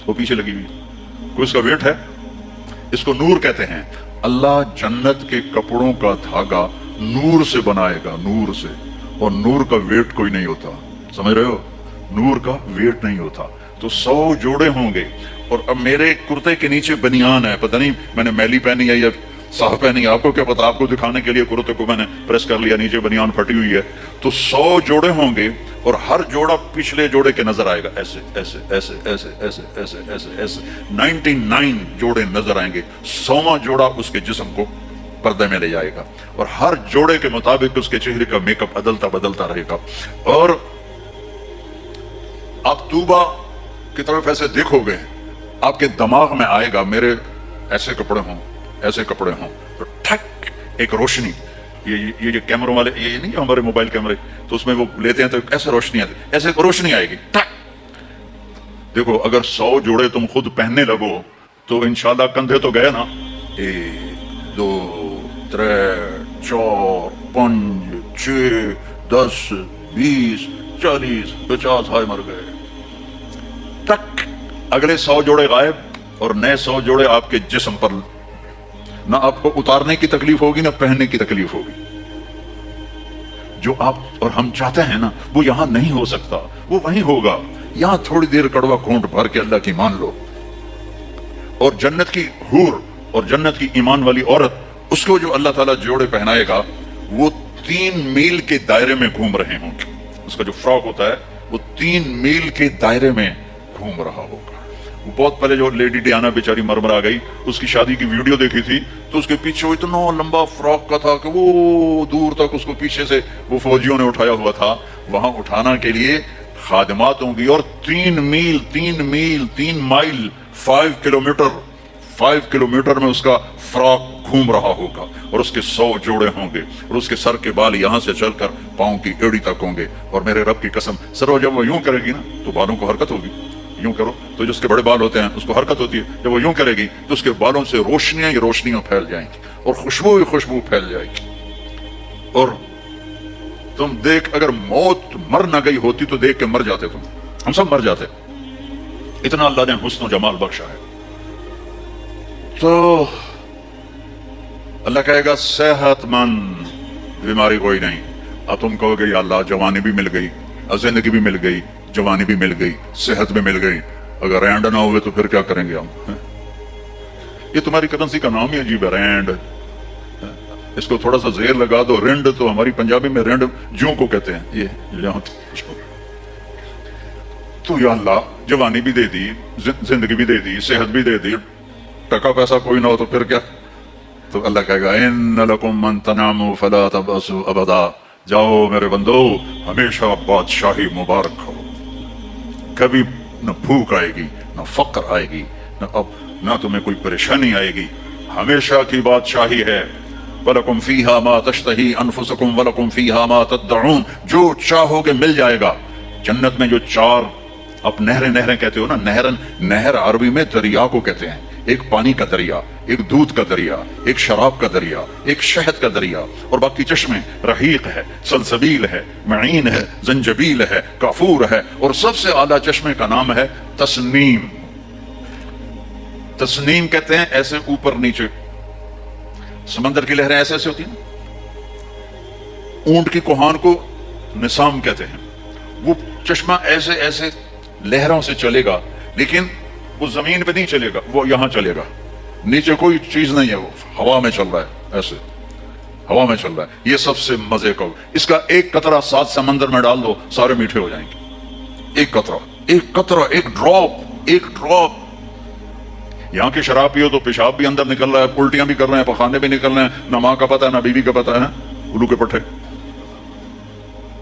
वो पीछे लगी हुई, कोई इसका वेट है? इसको नूर कहते हैं। अल्लाह जन्नत के कपड़ों का धागा नूर से बनाएगा, नूर से, और नूर का वेट कोई नहीं होता, समझ रहे हो? नूर का वेट नहीं होता। तो 100 जोड़े होंगे, और अब मेरे कुर्ते के नीचे बनियान है, पता नहीं मैंने मैली पहनी है या साफ पहनी है, आपको क्या पता, आपको दिखाने के लिए कुर्ते को मैंने प्रेस कर लिया, नीचे बनियान फटी हुई है। तो 100 जोड़े होंगे, और हर जोड़ा पिछले जोड़े के नजर आएगा, ऐसे ऐसे ऐसे ऐसे ऐसे ऐसे ऐसे ऐसे 99 जोड़े नजर आएंगे। 100वां जोड़ा उसके जिस्म को पर्दे में ले जाएगा, और हर जोड़े के मुताबिक उसके चेहरे का मेकअप बदलता बदलता रहेगा। और आप तूबा की तरफ ऐसे देखोगे, आपके दिमाग में आएगा मेरे ऐसे कपड़े हों, ऐसे कपड़े हों, तो ठक एक रोशनी, ये जो कैमरों वाले, ये नहीं हमारे मोबाइल कैमरे, तो उसमें वो लेते हैं तो ऐसे रोशनी आती, ऐसे रोशनी आएगी, ठक। देखो अगर 100 जोड़े तुम खुद पहनने लगो تو انشاءاللہ کندھے تو گئے نا. 1 2 3 4 5 6 10 20 40 50 ہائے مر گئے. ٹک اگلے 100 جوڑے غائب اور نئے 100 جوڑے آپ کے جسم پر. نہ آپ کو اتارنے کی تکلیف ہوگی نہ پہننے کی تکلیف ہوگی. جو آپ اور ہم چاہتے ہیں نا وہ یہاں نہیں ہو سکتا, وہ وہیں ہوگا. یہاں تھوڑی دیر کڑوا گھونٹ بھر کے اللہ کی مان لو, اور جنت کی حور اور جنت کی ایمان والی عورت, اس کو جو اللہ تعالیٰ جوڑے پہنائے گا وہ 3 میل کے دائرے میں گھوم رہے ہوں گے. اس کا جو فراک ہوتا ہے وہ 3 میل کے دائرے میں گھوم رہا ہوگا. بہت پہلے جو لیڈی ڈیانا بیچاری مرمرا گئی, اس کی شادی کی ویڈیو دیکھی تھی تو اس کے پیچھے وہ اتنا لمبا فراک کا تھا کہ وہ دور تک اس کو پیچھے سے وہ فوجیوں نے اٹھایا ہوا تھا. وہاں اٹھانا کے لیے خادمات ہوں گی, اور 3 مائل 5 کلومیٹر میں اس کا فراک گھوم رہا ہوگا, اور اس کے 100 جوڑے ہوں گے, اور اس کے سر کے بال یہاں سے چل کر پاؤں کی ایڑی تک ہوں گے. اور میرے رب کی قسم سر, جب وہ یوں کرے گی نا تو بالوں کو حرکت ہوگی. یوں کرو تو جس کے بڑے بال ہوتے ہیں اس کو حرکت ہوتی ہے. جب وہ یوں کرے گی تو اس کے بالوں سے روشنیاں ہی روشنیاں پھیل جائیں گی, اور خوشبو ہی خوشبو پھیل جائے گی. اور تم دیکھ, اگر موت مر نہ گئی ہوتی تو دیکھ کے مر جاتے تم. ہم سب مر جاتے, اتنا اللہ نے حسن و جمال بخشا ہے. تو اللہ کہے گا صحت مند, بیماری کوئی نہیں. اب تم کہو گے یا اللہ جوانی بھی مل گئی, زندگی بھی مل گئی, جوانی بھی مل گئی, صحت بھی مل گئی, اگر رینڈ نہ ہوئے تو پھر کیا کریں گے ہم؟ یہ تمہاری کرنسی کا نام ہی عجیب ہے, رینڈ. اس کو تھوڑا سا زیر لگا دو, رینڈ. تو ہماری پنجابی میں رینڈ جوں کو کہتے ہیں. یہ تو یا اللہ جوانی بھی دے دی, زندگی بھی دے دی, صحت بھی دے دی, ٹکا پیسہ کوئی نہ ہو تو پھر کیا؟ تو اللہ کہے گا ان لکم من تناموا فلا تبأسوا ابدا. جاؤ میرے بندو, ہمیشہ بادشاہی مبارک ہو. کبھی نہ بھوک آئے گی, نہ فقر آئے گی, نہ تمہیں کوئی پریشانی آئے گی. ہمیشہ کی بادشاہی ہے. وَلَكُمْ فِيهَا مَا تَشْتَهِي أَنفُسُكُمْ وَلَكُمْ فِيهَا مَا تَدَّعُونَ. جو چاہو گے مل جائے گا. جنت میں جو 4 آپ نہریں کہتے ہو نا, نہر عربی میں دریا کو کہتے ہیں. ایک پانی کا دریا, ایک دودھ کا دریا, ایک شراب کا دریا, ایک شہد کا دریا, اور باقی چشمے رحیق ہے, سلسبیل ہے, معین ہے, زنجبیل ہے, کافور ہے, اور سب سے اعلیٰ چشمے کا نام ہے تسنیم. تسنیم کہتے ہیں ایسے اوپر نیچے. سمندر کی لہریں ایسے ایسے ہوتی ہیں. اونٹ کی کوہان کو نسام کہتے ہیں. وہ چشمہ ایسے ایسے لہروں سے چلے گا, لیکن وہ زمین پہ نہیں چلے گا, وہ یہاں چلے گا. نیچے کوئی چیز نہیں ہے, وہ ہوا میں چل رہا ہے, ایسے ہوا میں چل رہا ہے. یہ سب سے مزے کا. اس کا ایک قطرہ 7 سمندر میں ڈال دو, سارے میٹھے ہو جائیں گے. ایک قطرہ, ایک ڈراپ. یہاں کی شراب پیو تو پیشاب بھی اندر نکل رہا ہے, الٹیاں بھی کر رہے ہیں, پخانے بھی نکل رہے ہیں. نہ ماں کا پتہ ہے نہ بیوی کا پتہ ہے, الو کے پٹھے.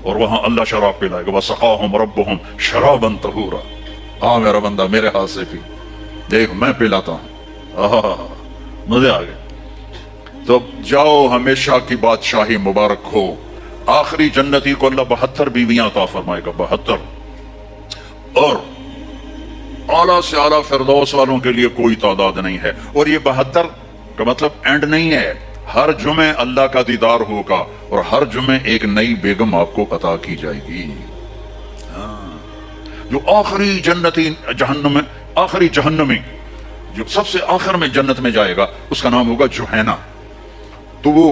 اور وہاں اللہ شراب پلائے گا. وَسَقَاهُمْ رَبُّهُمْ شَرَابًا طَهُورًا. میرا بندہ میرے ہاتھ سے پی, دیکھ میں پلاتا ہوں. مزے آ گئے. تو جاؤ, ہمیشہ کی بادشاہی مبارک ہو. آخری جنتی کو اللہ 72 بیویاں عطا فرمائے گا, 72. اور اعلیٰ سے اعلیٰ فردوس والوں کے لیے کوئی تعداد نہیں ہے. اور یہ 72 کا مطلب اینڈ نہیں ہے. ہر جمعے اللہ کا دیدار ہوگا, اور ہر جمعے ایک نئی بیگم آپ کو عطا کی جائے گی. جو آخری جنتی آخری جہنمی, جو سب سے آخر میں جنت میں جائے گا, اس کا نام ہوگا جوہینا. تو وہ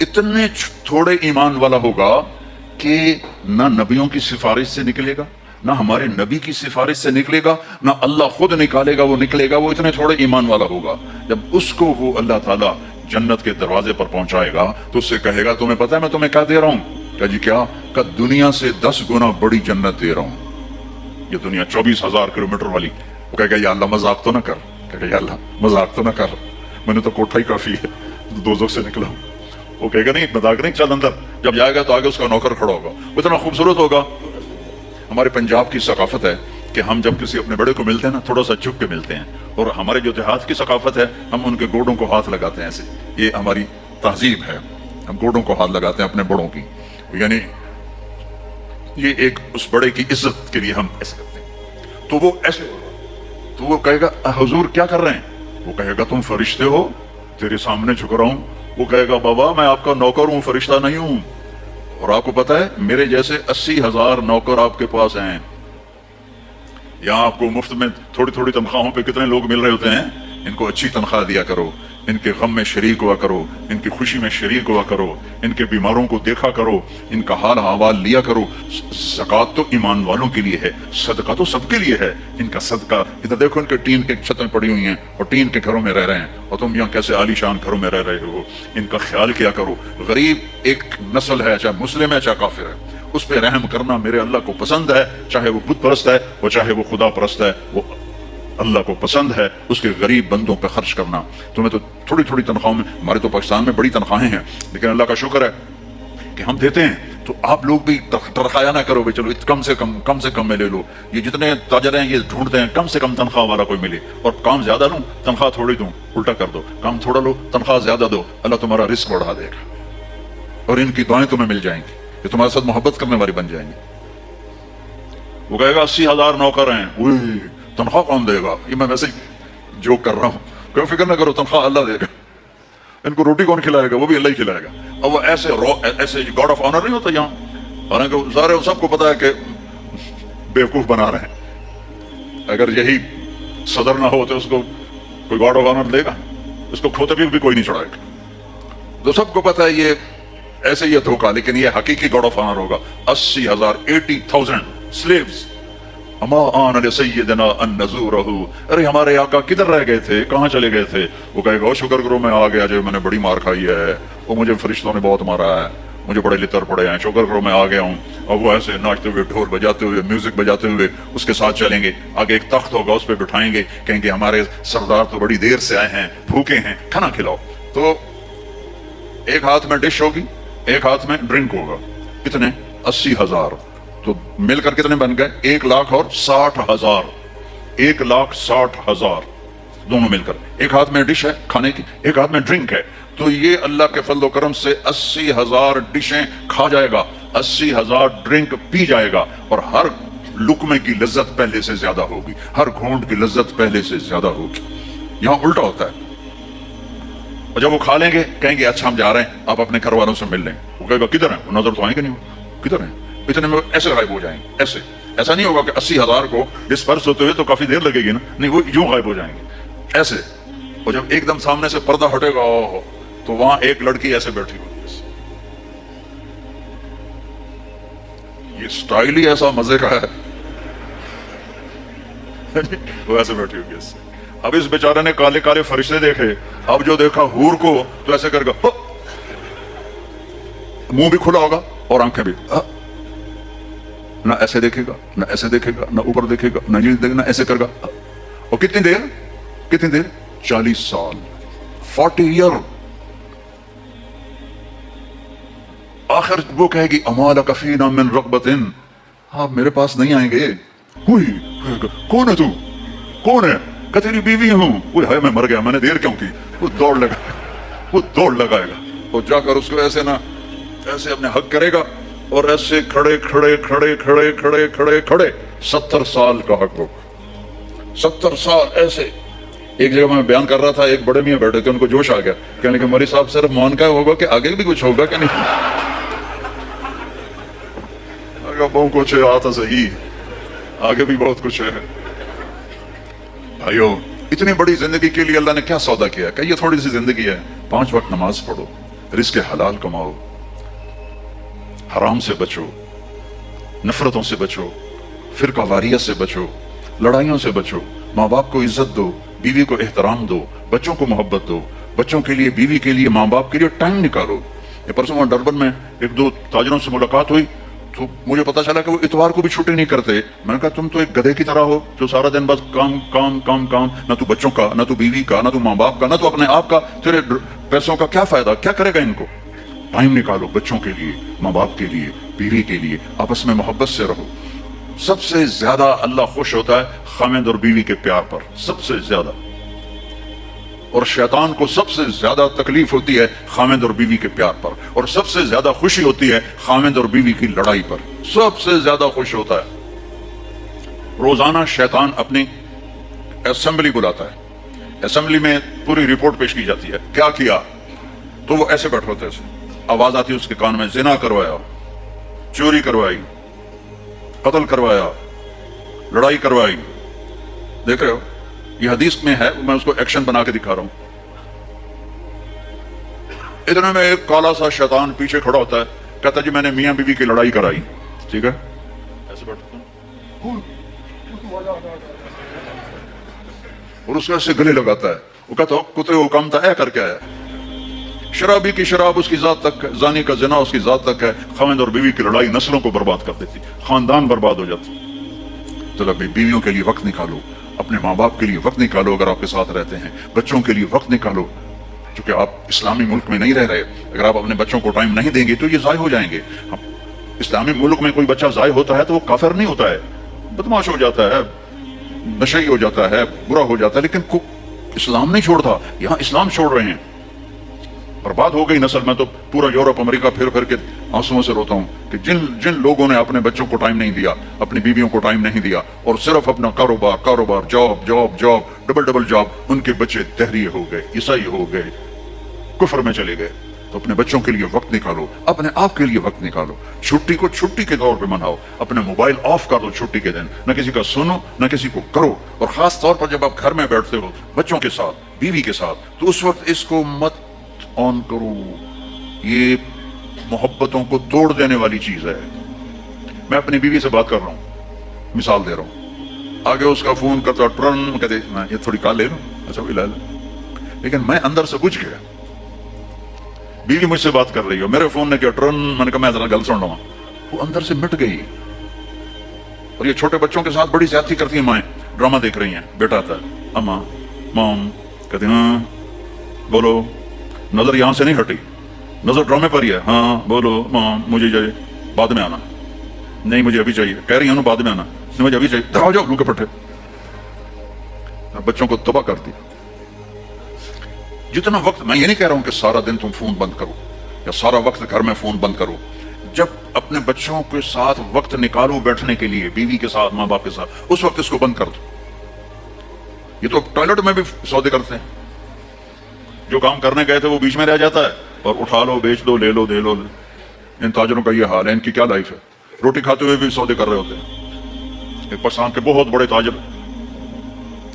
اتنے تھوڑے ایمان والا ہوگا کہ نہ نبیوں کی سفارش سے نکلے گا, نہ ہمارے نبی کی سفارش سے نکلے گا, نہ اللہ خود نکالے گا, وہ نکلے گا. وہ اتنے تھوڑے ایمان والا ہوگا. جب اس کو وہ اللہ تعالیٰ جنت کے دروازے پر پہنچائے گا تو اس سے کہے گا تمہیں پتہ ہے میں تمہیں کیا دے رہا ہوں؟ کہ جی کیا؟ کہ دنیا سے 10 گنا بڑی جنت دے رہا ہوں. یہ دنیا 24,000 کلومیٹر والی. وہ کہے گا یا اللہ مذاق تو نہ کر. کہے گا یا اللہ مذاق تو نہ کر, میں نے تو کوٹھا ہی کافی ہے, دوزخ سے نکلا ہوں. وہ کہے گا نہیں مذاق نہیں, چل اندر. جب جائے گا تو آگے اس کا نوکر کھڑا ہوگا, وہ اتنا خوبصورت ہوگا. ہمارے پنجاب کی ثقافت ہے کہ ہم جب کسی اپنے بڑے کو ملتے ہیں نا تھوڑا سا جھک کے ملتے ہیں, اور ہمارے جو دیہات کی ثقافت ہے ہم ان کے گوڑوں کو ہاتھ لگاتے ہیں ایسے. یہ ہماری تہذیب ہے, ہم گوڑوں کو ہاتھ لگاتے ہیں اپنے بڑوں کی, یعنی یہ ایک اس بڑے کی عزت کے لیے ہم ایسے کرتے ہیں. تو وہ ایسے تو وہ کہے گا حضور کیا کر رہے ہیں؟ وہ کہے گا تم فرشتے ہو، تیرے سامنے جھک رہا ہوں۔ وہ کہے گا بابا میں آپ کا نوکر ہوں، فرشتہ نہیں ہوں۔ اور آپ کو پتا ہے میرے جیسے 80,000 نوکر آپ کے پاس ہیں۔ یہاں آپ کو مفت میں تھوڑی تھوڑی تنخواہوں پہ کتنے لوگ مل رہے ہوتے ہیں، ان کو اچھی تنخواہ دیا کرو، ان کے غم میں شریک ہوا کرو، ان کی خوشی میں شریک ہوا کرو، ان کے بیماروں کو دیکھا کرو، ان کا حال احوال لیا کرو۔ زکوٰۃ تو ایمان والوں کے لیے ہے، صدقہ تو سب کے لیے ہے۔ ان کا صدقہ ادھر دیکھو، ان کے ٹین کے چھتیں پڑی ہوئی ہیں اور ٹین کے گھروں میں رہ رہے ہیں، اور تم یہاں کیسے عالی شان گھروں میں رہ رہے ہو۔ ان کا خیال کیا کرو۔ غریب ایک نسل ہے، چاہے مسلم ہے چاہے کافر ہے، اس پہ رحم کرنا میرے اللہ کو پسند ہے، چاہے وہ بت پرست ہے اور چاہے وہ خدا پرست ہے، وہ اللہ کو پسند ہے اس کے غریب بندوں پہ خرچ کرنا۔ تمہیں تو تھوڑی تھوڑی تنخواہوں میں، ہمارے تو پاکستان میں بڑی تنخواہیں ہیں، لیکن اللہ کا شکر ہے کہ ہم دیتے ہیں، تو آپ لوگ بھی ترخایا نہ کرو بھائی چلو کم سے کم میں لے لو۔ یہ جتنے تاجر ہیں یہ ڈھونڈتے ہیں کم سے کم تنخواہ والا کوئی ملے، اور کام زیادہ لوں تنخواہ تھوڑی دوں، الٹا کر دو، کام تھوڑا لو تنخواہ زیادہ دو، اللہ تمہارا رزق بڑھا دے گا، اور ان کی دعائیں تمہیں مل جائیں گی، یہ تمہارے ساتھ محبت کرنے والی بن جائیں گی۔ وہ کہے گا 80,000 نوکر ہیں، اوہ تنخواہ کون دے گا؟ یہ میں ویسے ہی جوک کر رہا ہوں، کوئی فکر نہ کرو، تنخواہ اللہ دے گا۔ ان کو روٹی کون کھلائے گا؟ وہ بھی اللہ ہی کھلائے گا۔ اور وہ ایسے گاڈ آف آنر نہیں ہوتا یہاں، حالانکہ ظاہر سب کو پتا ہے کہ بیوقوف بنا رہے ہیں۔ اگر یہی صدر نہ ہو تو اس کو کوئی گاڈ آف آنر دے گا؟ اس کو کھوتے بھی کوئی نہیں چڑھائے گا۔ تو سب کو پتا ہے یہ ایسے یہ دھوکا، لیکن یہ حقیقی گاڈ آف آنر ہوگا۔ 80,000 80,000 slaves اما آن علی سیدنا ان نزورہ، ارے ہمارے آقا کدھر رہ گئے تھے، کہاں چلے گئے تھے؟ وہ کہے گا شکر کرو میں آ گیا، جو میں نے بڑی مار کھائی ہے، وہ مجھے فرشتوں نے بہت مارا ہے، مجھے بڑے لتر پڑے ہیں، شکر کرو میں آ گیا ہوں۔ اور وہ ایسے ناچتے ہوئے، ڈھول بجاتے ہوئے، میوزک بجاتے ہوئے اس کے ساتھ چلیں گے، آگے ایک تخت ہوگا اس پہ بٹھائیں گے، کہیں گے ہمارے سردار تو بڑی دیر سے آئے ہیں، بھوکے ہیں، کھانا کھلاؤ۔ تو ایک ہاتھ میں ڈش ہوگی، ایک ہاتھ میں ڈرنک ہوگا، کتنے؟ 80,000، تو مل کر کتنے بن گئے؟ 1,00,000 اور 60,000، 1,60,000 دونوں مل کر۔ ایک ہاتھ میں ڈش ہے کھانے کی، ایک ہاتھ میں ڈرنک ہے، تو یہ اللہ کے فضل و کرم سے 80,000 ڈشیں کھا جائے گا، 80,000 ڈرنک پی جائے گا، اور ہر لقمے کی لذت پہلے سے زیادہ ہوگی، ہر گھونٹ کی لذت پہلے سے زیادہ ہوگی۔ یہاں الٹا ہوتا ہے، اور جب وہ کھا لیں گے کہیں گے اچھا ہم جا رہے ہیں، آپ اپنے گھر والوں سے مل لیں۔ وہ کہے گا کدھر ہیں؟ وہ نظر تو آئیں گے نہیں، کدھر ہیں؟ اتنے میں ایسے غائب ہو جائیں گے، ایسا نہیں ہوگا کہ 80,000 کو ڈسپرس ہوتے ہوئے تو کافی دیر لگے گی نا، نہیں، وہ یوں غائب ہو جائیں گے ایسے۔ اور جب ایک دم سامنے سے پردہ ہٹے گا تو وہاں ایک لڑکی ایسے بیٹھی ہوگی، یہ سٹائل ہی ایسا مزے کا ہے، وہ ایسے بیٹھی ہوگی ایسے۔ اب اس بیچارے نے کالے کالے فرشتے دیکھے، اب جو دیکھا حور کو تو ایسے کر گا، منہ بھی کھلا ہوگا اور آنکھیں بھی، نہ ایسے دیکھے گا، نہ ایسے دیکھے گا، نہ اوپر دیکھے گا، نہ نیچے دیکھے گا، نہ ایسے کر گا۔ اور کتنی دیر 40 سال، 40 ایئر۔ آخر وہ کہے گی اما لک فینا من رغبۃ، آپ میرے پاس نہیں آئیں گے؟ ہوئی کون ہے تو؟ کون ہے؟ کہ تیری بیوی ہوں۔ وہ ہے میں مر گیا، میں نے دیر کیوں کی؟ وہ دوڑ لگائے گا، وہ جا کر اس کو ایسے نہ ایسے اپنے حق کرے گا، اور ایسے کھڑے 70 سال کا حق ہوگا، 70 سال ایسے۔ ایک جگہ میں بیان کر رہا تھا، ایک بڑے میاں بیٹھے تھے، ان کو جوش آ گیا، کہنے کہ مولوی صاحب صرف مان کا ہوگا کہ آگے بھی کچھ ہوگا کہ نہیں؟ بہت کچھ ہے، آتا صحیح، آگے بھی بہت کچھ ہے۔ بھائیو، اتنی بڑی زندگی کے لیے اللہ نے کیا سودا کیا کہ یہ تھوڑی سی زندگی ہے، 5 وقت نماز پڑھو، رزق حلال کماؤ، حرام سے بچو، نفرتوں سے بچو، فرقہ واریت سے بچو، لڑائیوں سے بچو، ماں باپ کو عزت دو، بیوی کو احترام دو، بچوں کو محبت دو، بچوں کے لیے، بیوی کے لیے، ماں باپ کے لیے ٹائم نکالو۔ یہ پرسوں وہاں ڈربن میں 1-2 تاجروں سے ملاقات ہوئی تو مجھے پتا چلا کہ وہ اتوار کو بھی چھٹی نہیں کرتے۔ میں نے کہا تم تو ایک گدھے کی طرح ہو جو سارا دن بس کام کام کام کام، نہ تو بچوں کا، نہ تو بیوی کا، نہ تو ماں باپ کا، نہ تو اپنے آپ کا، تیرے پیسوں کا کیا فائدہ؟ کیا کرے گا ان کو؟ ٹائم نکالو بچوں کے لیے، ماں باپ کے لیے، بیوی کے لیے، آپس میں محبت سے رہو۔ سب سے زیادہ اللہ خوش ہوتا ہے خاوند اور بیوی کے پیار پر، سب سے زیادہ، اور شیطان کو سب سے زیادہ تکلیف ہوتی ہے خاوند اور بیوی کے پیار پر، اور سب سے زیادہ خوشی ہوتی ہے خاوند اور بیوی کی لڑائی پر، سب سے زیادہ خوش ہوتا ہے۔ روزانہ شیطان اپنی असेंबली बुलाता है, असेंबली में पूरी रिपोर्ट पेश की जाती है, क्या किया, तो वो ऐसे बैठे होते हैं, आवाज आती है उसके कान में, जिना करवाया, चोरी करवाई, कत्ल करवाया, लड़ाई करवाई। देख रहे हो, ये हदीस में है, मैं उसको एक्शन बना के दिखा रहा हूं। इतने में एक काला सा शैतान पीछे खड़ा होता है, कहता है जी मैंने मियां बीवी की लड़ाई कराई। ठीक है, ऐसे बैठते हैं और उसको ऐसे गले लगाता है, वो कहता है कुत्ते को काम था ऐ करके आया, शराबी की शराब उसकी जात तक है, जानी का जना उसकी जात तक है, खाविंद और बीवी की लड़ाई नस्लों को बर्बाद कर देती, खानदान बर्बाद हो जाता। चलो भाई, बीवियों के लिए वक्त निकालो, अपने माँ बाप के लिए वक्त निकालो, अगर आपके साथ रहते हैं, बच्चों के लिए वक्त निकालो, क्योंकि आप इस्लामी मुल्क में नहीं रह रहे। अगर आप अपने बच्चों को टाइम नहीं देंगे तो ये जाय हो जाएंगे। इस्लामी मुल्क में कोई बच्चा जाय होता है तो वो काफिर नहीं होता है, बदमाश हो जाता है, नशई हो जाता है, बुरा हो जाता है, लेकिन इस्लाम नहीं छोड़ता। यहाँ इस्लाम छोड़ रहे हैं, बर्बाद हो गई नस्ल। मैं तो पूरा यूरोप अमेरिका फिर फिर के आंसुओं से रोता हूँ कि जिन जिन लोगों ने अपने बच्चों को टाइम नहीं दिया, अपनी बीवियों को टाइम नहीं दिया, और सिर्फ अपना कारोबार कारोबार, job job job, double double job, उनके बच्चे तहरीर हो गए, ईसाई हो गए, कुफर में चले गए। तो अपने बच्चों के लिए वक्त निकालो, अपने आप के लिए वक्त निकालो, छुट्टी को छुट्टी के तौर पे मनाओ, अपने मोबाइल ऑफ कर दो छुट्टी के दिन, न किसी का सुनो न किसी को करो। और खास तौर पर जब आप घर में बैठते हो बच्चों के साथ, बीवी के साथ, तो उस वक्त इसको मत ऑन करो। ये मोहब्बतों को तोड़ देने वाली चीज है। मैं अपनी बीवी से बात कर रहा हूं, मिसाल दे रहा हूं, आगे उसका फोन करता टर्न कहते ये थोड़ी काल ले लो, अच्छा भी ला लो, लेकिन मैं अंदर से बुझ गया। बीवी मुझसे बात कर रही हो, मेरे फोन ने किया टर्न, मैंने कहा मैं जरा गल सुन रहा हूं, वो अंदर से मिट गई। और ये छोटे बच्चों के साथ बड़ी ज्यादती करती है माएं, ड्रामा देख रही हैं, बेटा आता है, अम्मा मॉम, कहते हाँ बोलो, नजर यहां से नहीं हटी, नजर ड्रामे पर ही है, हाँ बोलो मॉम मुझे चाहिए, बाद में आना, नहीं मुझे अभी चाहिए, कह रही हूं बाद में आना, नहीं मुझे अभी चाहिए, जाओ जाओ लू के पट्टे। बच्चों को तबाह कर दी। जितना वक्त, मैं ये नहीं कह रहा हूं कि सारा दिन तुम फोन बंद करो या सारा वक्त घर में फोन बंद करो, जब अपने बच्चों के साथ वक्त निकालो बैठने के लिए, बीवी के साथ, माँ बाप के साथ, उस वक्त इसको बंद कर दो। ये तो टॉयलेट में भी सौदे करते हैं, जो काम करने गए थे वो बीच में रह जाता है, और उठा लो, बेच दो, ले लो, दे लो। इन ताजरों का ये हाल है, इनकी क्या लाइफ है, रोटी खाते हुए भी सौदे कर रहे होते हैं। एक पाकिस्तान के बहुत बड़े ताजर,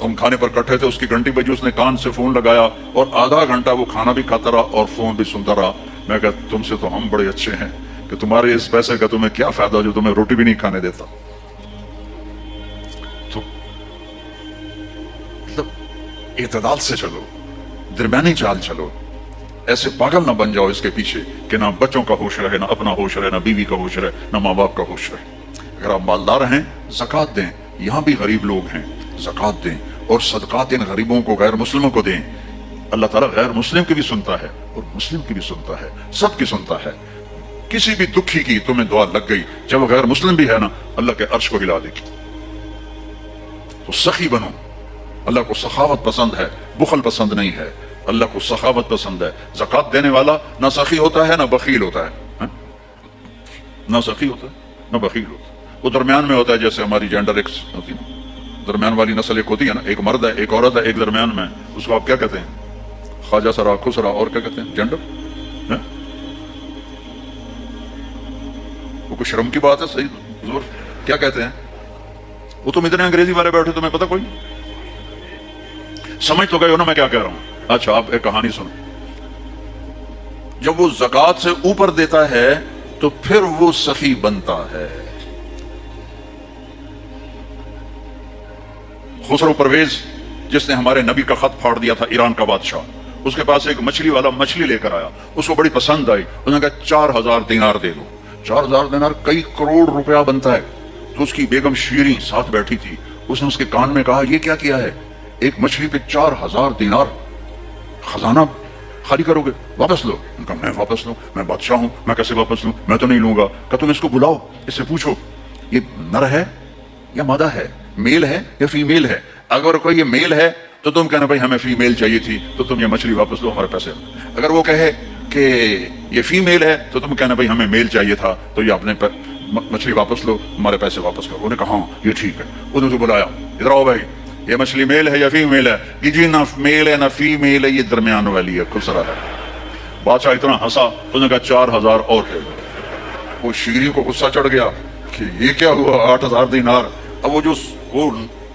हम खाने पर इकट्ठे थे, उसकी घंटी बजी, उसने कान से फोन लगाया और आधा घंटा वो खाना भी खाता रहा और फोन भी सुनता रहा। मैं कहता तुमसे तो हम बड़े अच्छे हैं कि तुम्हारे इस पैसे का तुम्हें क्या फायदा जो तुम्हें रोटी भी नहीं खाने देता। तो मतलब इत्तेदाल से चलो, दरमियानी चाल चलो, ऐसे पागल ना बन जाओ इसके पीछे कि ना बच्चों का होश रहे, ना अपना होश रहे, ना बीवी का होश रहे, ना माँ बाप का होश रहे। अगर आप मालदार हैं ज़कात दें, यहां भी गरीब लोग हैं, ज़कात दें और सदकात इन गरीबों को, गैर मुस्लिमों को दें। अल्लाह ताला गैर मुस्लिम की भी सुनता है और मुस्लिम की भी सुनता है, सबकी सुनता है। किसी भी दुखी की तुम्हें दुआ लग गई, जब गैर मुस्लिम भी है ना, अल्लाह के अर्श को हिला देगी। तो सखी बनो, अल्लाह को सखावत पसंद है, बुखल पसंद नहीं है, अल्लाह को सखावत पसंद है। ज़कात देने वाला ना सखी होता है ना बखील होता है, ना सखी होता है ना बखील होता है, वो दरमियान में होता है। जैसे हमारी जेंडर एक्स होती है, दरमियान वाली नस्ल एक होती है ना, एक मर्द है, एक औरत है, एक दरमियान में, उसको आप क्या कहते हैं? ख्वाजा सरा, खुसरा, और क्या कहते हैं? जेंडर है? वो कुछ शर्म की बात है? सही जोर क्या कहते हैं? वो तुम इतने अंग्रेजी वाले बैठे, तुम्हें पता कोई? समझ तो गए हो ना मैं क्या कह रहा हूं? अच्छा, आप एक कहानी सुनो। जब वो ज़कात से ऊपर देता है तो फिर वो सखी बनता है। खुसरो परवेज, जिसने हमारे नबी का खत फाड़ दिया था, ईरान का बादशाह, उसके पास एक मछली वाला मछली लेकर आया, उसको बड़ी पसंद आई, उसने कहा 4000 दिनार दे दो। 4000 दिनार कई करोड़ रुपया बनता है। तो उसकी बेगम शीरी साथ बैठी थी, उसने उसके कान में कहा, ये क्या किया है? एक मछली पे 4000 दिनार, खजाना खाली करोगे? वापस लो। उनका मैं वापस लूं? मैं बादशाह हूं, मैं कैसे वापस लूं? मैं तो नहीं लूंगा। कहा तुम इसको बुलाओ, इससे पूछो ये नर है या मादा है, मेल है या फीमेल है। अगर कोई ये मेल है तो तुम कहना भाई हमें फीमेल चाहिए थी, तो तुम ये मछली वापस लो, हमारे पैसे। अगर वो कहे कि ये फीमेल है तो तुम कहना भाई हमें मेल चाहिए था, तो ये अपने मछली वापस लो, हमारे पैसे वापस करो। उन्होंने कहा हाँ ये ठीक है। उन्होंने तो बुलाया, इधर आओ भाई, ये मछली मेल है या फीमेल है? कि जी ना मेल है ना फीमेल है, ये दरमियान वाली है, खुसरा है। बादशाह इतना हंसा, उसने कहा 4000 और दे दो। वो शीरी को गुस्सा चढ़ गया कि ये क्या हुआ, 8000 दिनार। अब वो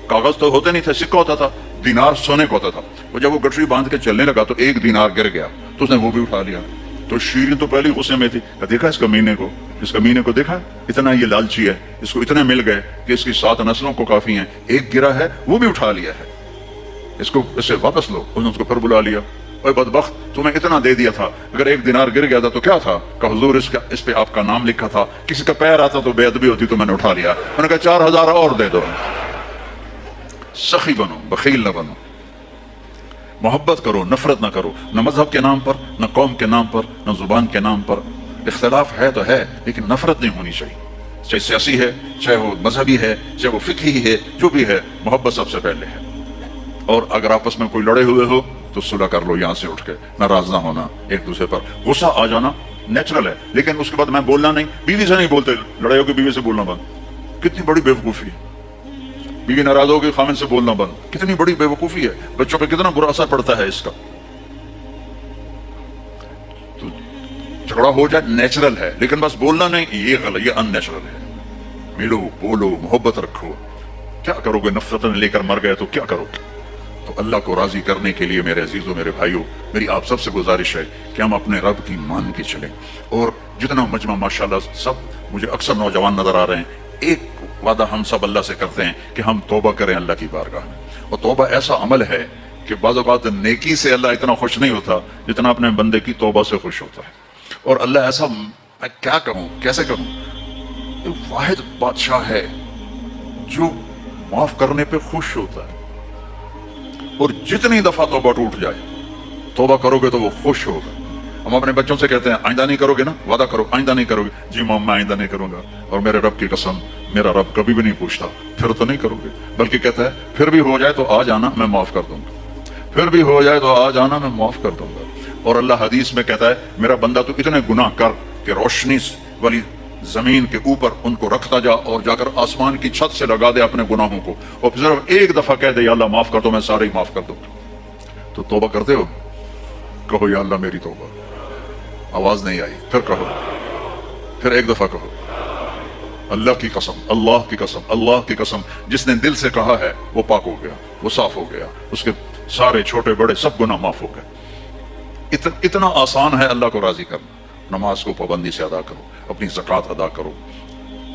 कागज तो होते नहीं थे, सिक्का होता था, दिनार सोने का होता था। वो जब वो गठरी बांध के चलने लगा तो एक दिनार गिर गया, तो उसने वो भी उठा लिया। तो शीरी तो पहले गुस्से में थी, देखा इस कमीने को देखा, इतना ये लालची है, इसको इतने मिल गए कि इसकी 7 नस्लों को काफी हैं, एक गिरा है वो भी उठा लिया है, इससे वापस लो। उसने उसको फिर बुला लिया, ओए बदबख्त, तुम्हें इतना दे दिया था, अगर एक दिनार गिर गया था तो क्या था? कहा हुजूर इस पे आपका नाम लिखा था, किसी का पैर आता तो बेअदबी होती तो मैंने उठा लिया। मैंने कहा 4000 और दे दो। सखी बनो, बखील न बनो, मोहब्बत करो, नफरत ना करो, न मजहब के नाम पर, न कौम के नाम पर, न जुबान के नाम पर। इख्तलाफ है तो है, लेकिन नफरत नहीं होनी चाहिए, चाहे सियासी है, चाहे वो मजहबी है, चाहे वो फिक्ही है, जो भी है, मोहब्बत सबसे पहले है। और अगर आपस में कोई लड़े हुए हो तो सुलह कर लो, यहां से उठ के, नाराज ना होना एक दूसरे पर। गुस्सा आ जाना नेचुरल है, लेकिन उसके बाद मैं बोलना नहीं, बीवी से नहीं बोलते, लड़ाई होगी बीवी से बोलना बंद। कितनी बड़ी बेवकूफी है, बीवी नाराज होगी खामिन से बोलना बंद, कितनी बड़ी बेवकूफी है। बच्चों पे कितना बुरा असर पड़ता है इसका। तो झगड़ा हो जाए नेचुरल है, लेकिन बस बोलना नहीं, ये गलत, ये अननेचुरल है। मिलो, बोलो, मोहब्बत रखो। क्या करोगे? नफरत लेकर मर गए तो क्या करोगे? तो अल्लाह को राजी करने के लिए मेरे अजीजों, मेरे भाइयों, मेरी आप सबसे गुजारिश है कि हम अपने रब की मान के चलें। और जितना मजमा माशाल्लाह सब, मुझे अक्सर नौजवान नजर आ रहे हैं, एक वादा हम सब अल्लाह से करते हैं कि हम तौबा करें अल्लाह की बारगाह में। और तौबा ऐसा अमल है कि बाज़ औक़ात नेकी से अल्लाह इतना खुश नहीं होता जितना अपने बंदे की तौबा से खुश होता है। और अल्लाह ऐसा, मैं क्या कहूँ, कैसे कहूँ, वाहिद बादशाह है जो माफ करने पे खुश होता है। और जितनी दफा तौबा टूट जाए, तौबा करोगे तो वो खुश होगा। हम अपने बच्चों से कहते हैं आइंदा नहीं करोगे ना, वादा करो आइंदा नहीं करोगे। जी मम्मा मैं आइंदा नहीं करूंगा, और मेरे रब की कसम, मेरा रब कभी भी नहीं पूछता फिर तो नहीं करोगे, बल्कि कहता है फिर भी हो जाए तो आ जाना, मैं माफ कर दूंगा, फिर भी हो जाए तो आ जाना, मैं माफ कर दूंगा। और अल्लाह हदीस में कहता है मेरा बंदा तो इतने गुनाह कर कि रोशनी वाली जमीन के ऊपर उनको रखता जा और जाकर आसमान की छत से लगा दे अपने गुनाहों को, और सिर्फ एक दफा कह दे या अल्लाह माफ कर दो, मैं सारे ही माफ कर दूंगा। तो तौबा करते हो? कहो या अल्लाह मेरी तौबा। आवाज नहीं आई, फिर कहो, फिर एक दफा कहो, अल्लाह की कसम, अल्लाह की कसम, अल्लाह की कसम। जिसने दिल से कहा है वो पाक हो गया, वो साफ हो गया, उसके सारे छोटे बड़े सब गुनाह माफ हो गए। इतना आसान है अल्लाह को राजी करना। नमाज को पाबंदी से अदा करो, अपनी ज़कात अदा करो,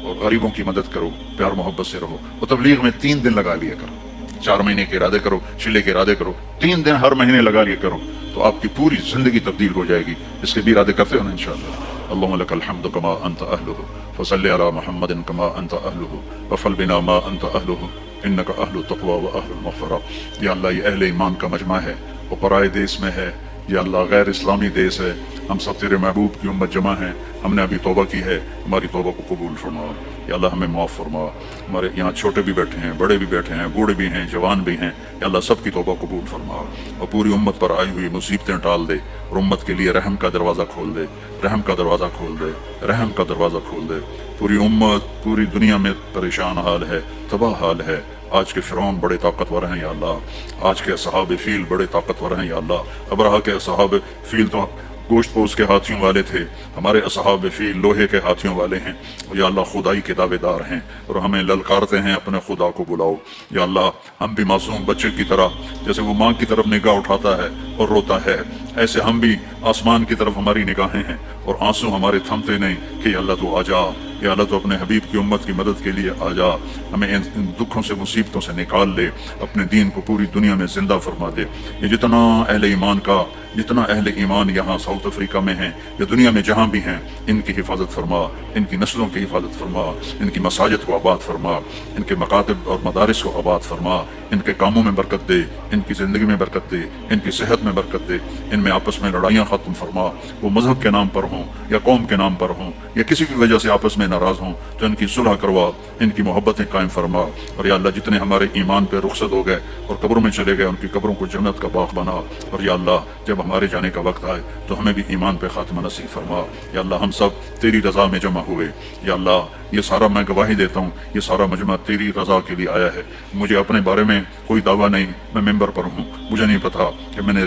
और गरीबों की मदद करो, प्यार मोहब्बत से रहो। और तबलीग में 3 दिन लगा लिया करो, 4 महीने के इरादे करो, चिल्ले के इरादे करो, 3 दिन हर महीने लगा लिया करो, तो आपकी पूरी जिंदगी तब्दील हो जाएगी। इसके भी इरादे करते हो ना इंशाअल्लाह। अल्लाहुम्मा लकल हम्दु कमा अंत अहलुहु फसल्लि अला मुहम्मदिन कमा अंत अहलुहु वफल बिना मा अंत अहलुहु इन्नका अहलुत तक़वा व अहलुल मग़फ़िरा। या अल्लाह ये अहले ईमान का मजमा है, वो पराए देश में है, या अल्लाह गैर इस्लामी देश है, हम सब तेरे महबूब की उम्मत जमा है, हमने अभी तौबा की है, हमारी तौबा को कबूल फरमा। या अल्लाह हमें माफ़ फरमा। हमारे यहाँ छोटे भी बैठे हैं, बड़े भी बैठे हैं, बूढ़े भी हैं, जवान भी हैं, या अल्लाह सबकी तौबा कबूल फरमा। और पूरी उम्मत पर आई हुई मुसीबतें टाल दे, और उम्मत के लिए रहम का दरवाज़ा खोल दे, रहम का दरवाज़ा खोल दे, रहम का दरवाज़ा खोल दे। पूरी उम्मत, पूरी दुनिया में परेशान हाल है, तबाह हाल है। आज के फ़िरौन बड़े ताकतवर हैं या अल्लाह, आज के असहाब फील बड़े ताकतवर हैं या अल्लाह। अबरहा के असहाब फील तो गोश्त पोश के हाथियों वाले थे, हमारे असहाब फील लोहे के हाथियों वाले हैं। या अल्लाह खुदाई के दावेदार हैं और हमें ललकारते हैं अपने खुदा को बुलाओ। या अल्लाह हम भी मासूम बच्चे की तरह, जैसे वो माँ की तरफ निगाह उठाता है और रोता है, ऐसे हम भी आसमान की तरफ हमारी निगाहें हैं और आंसू हमारे थमते नहीं कि अल्लाह तू आ जा, या अल्लाह तो अपने हबीब की उम्मत की मदद के लिए आ जा, हमें इन दुखों से मुसीबतों से निकाल ले, अपने दीन को पूरी दुनिया में जिंदा फरमा दे। ये जितना अहले ईमान का, जितना अहले ईमान यहाँ साउथ अफ्रीका में हैं या दुनिया में जहाँ भी हैं, इनकी हिफाजत फरमा, इनकी नस्लों की हिफाजत फरमा, इनकी मसाजिद को आबाद फरमा, इनके मकातब और मदारिस को आबाद फरमा, इनके कामों में बरकत दे, इनकी ज़िंदगी में बरकत दे, इनकी सेहत में बरकत दे, इनमें आपस में लड़ाइयाँ ख़त्म फरमा। वो मजहब के नाम पर हों या कौम के नाम पर हों या किसी भी वजह से आपस में नाराज़ हों, तो इनकी सुलह करवा, इनकी मोहब्बतें कायम फरमा। और या अल्लाह जितने हमारे ईमान पे रुखसत हो गए और कब्रों में चले गए, उनकी कब्रों को जन्नत का बाग बना। और या अल्लाह जब ہمارے جانے کا وقت آئے تو ہمیں بھی ایمان پہ خاتمہ نصیب فرما۔ یا اللہ ہم سب تیری رضا میں جمع ہوئے، یا اللہ یہ سارا میں گواہی دیتا ہوں یہ سارا مجمع تیری رضا کے لیے آیا ہے۔ مجھے اپنے بارے میں کوئی دعویٰ نہیں، میں ممبر پر ہوں، مجھے نہیں پتا کہ میں نے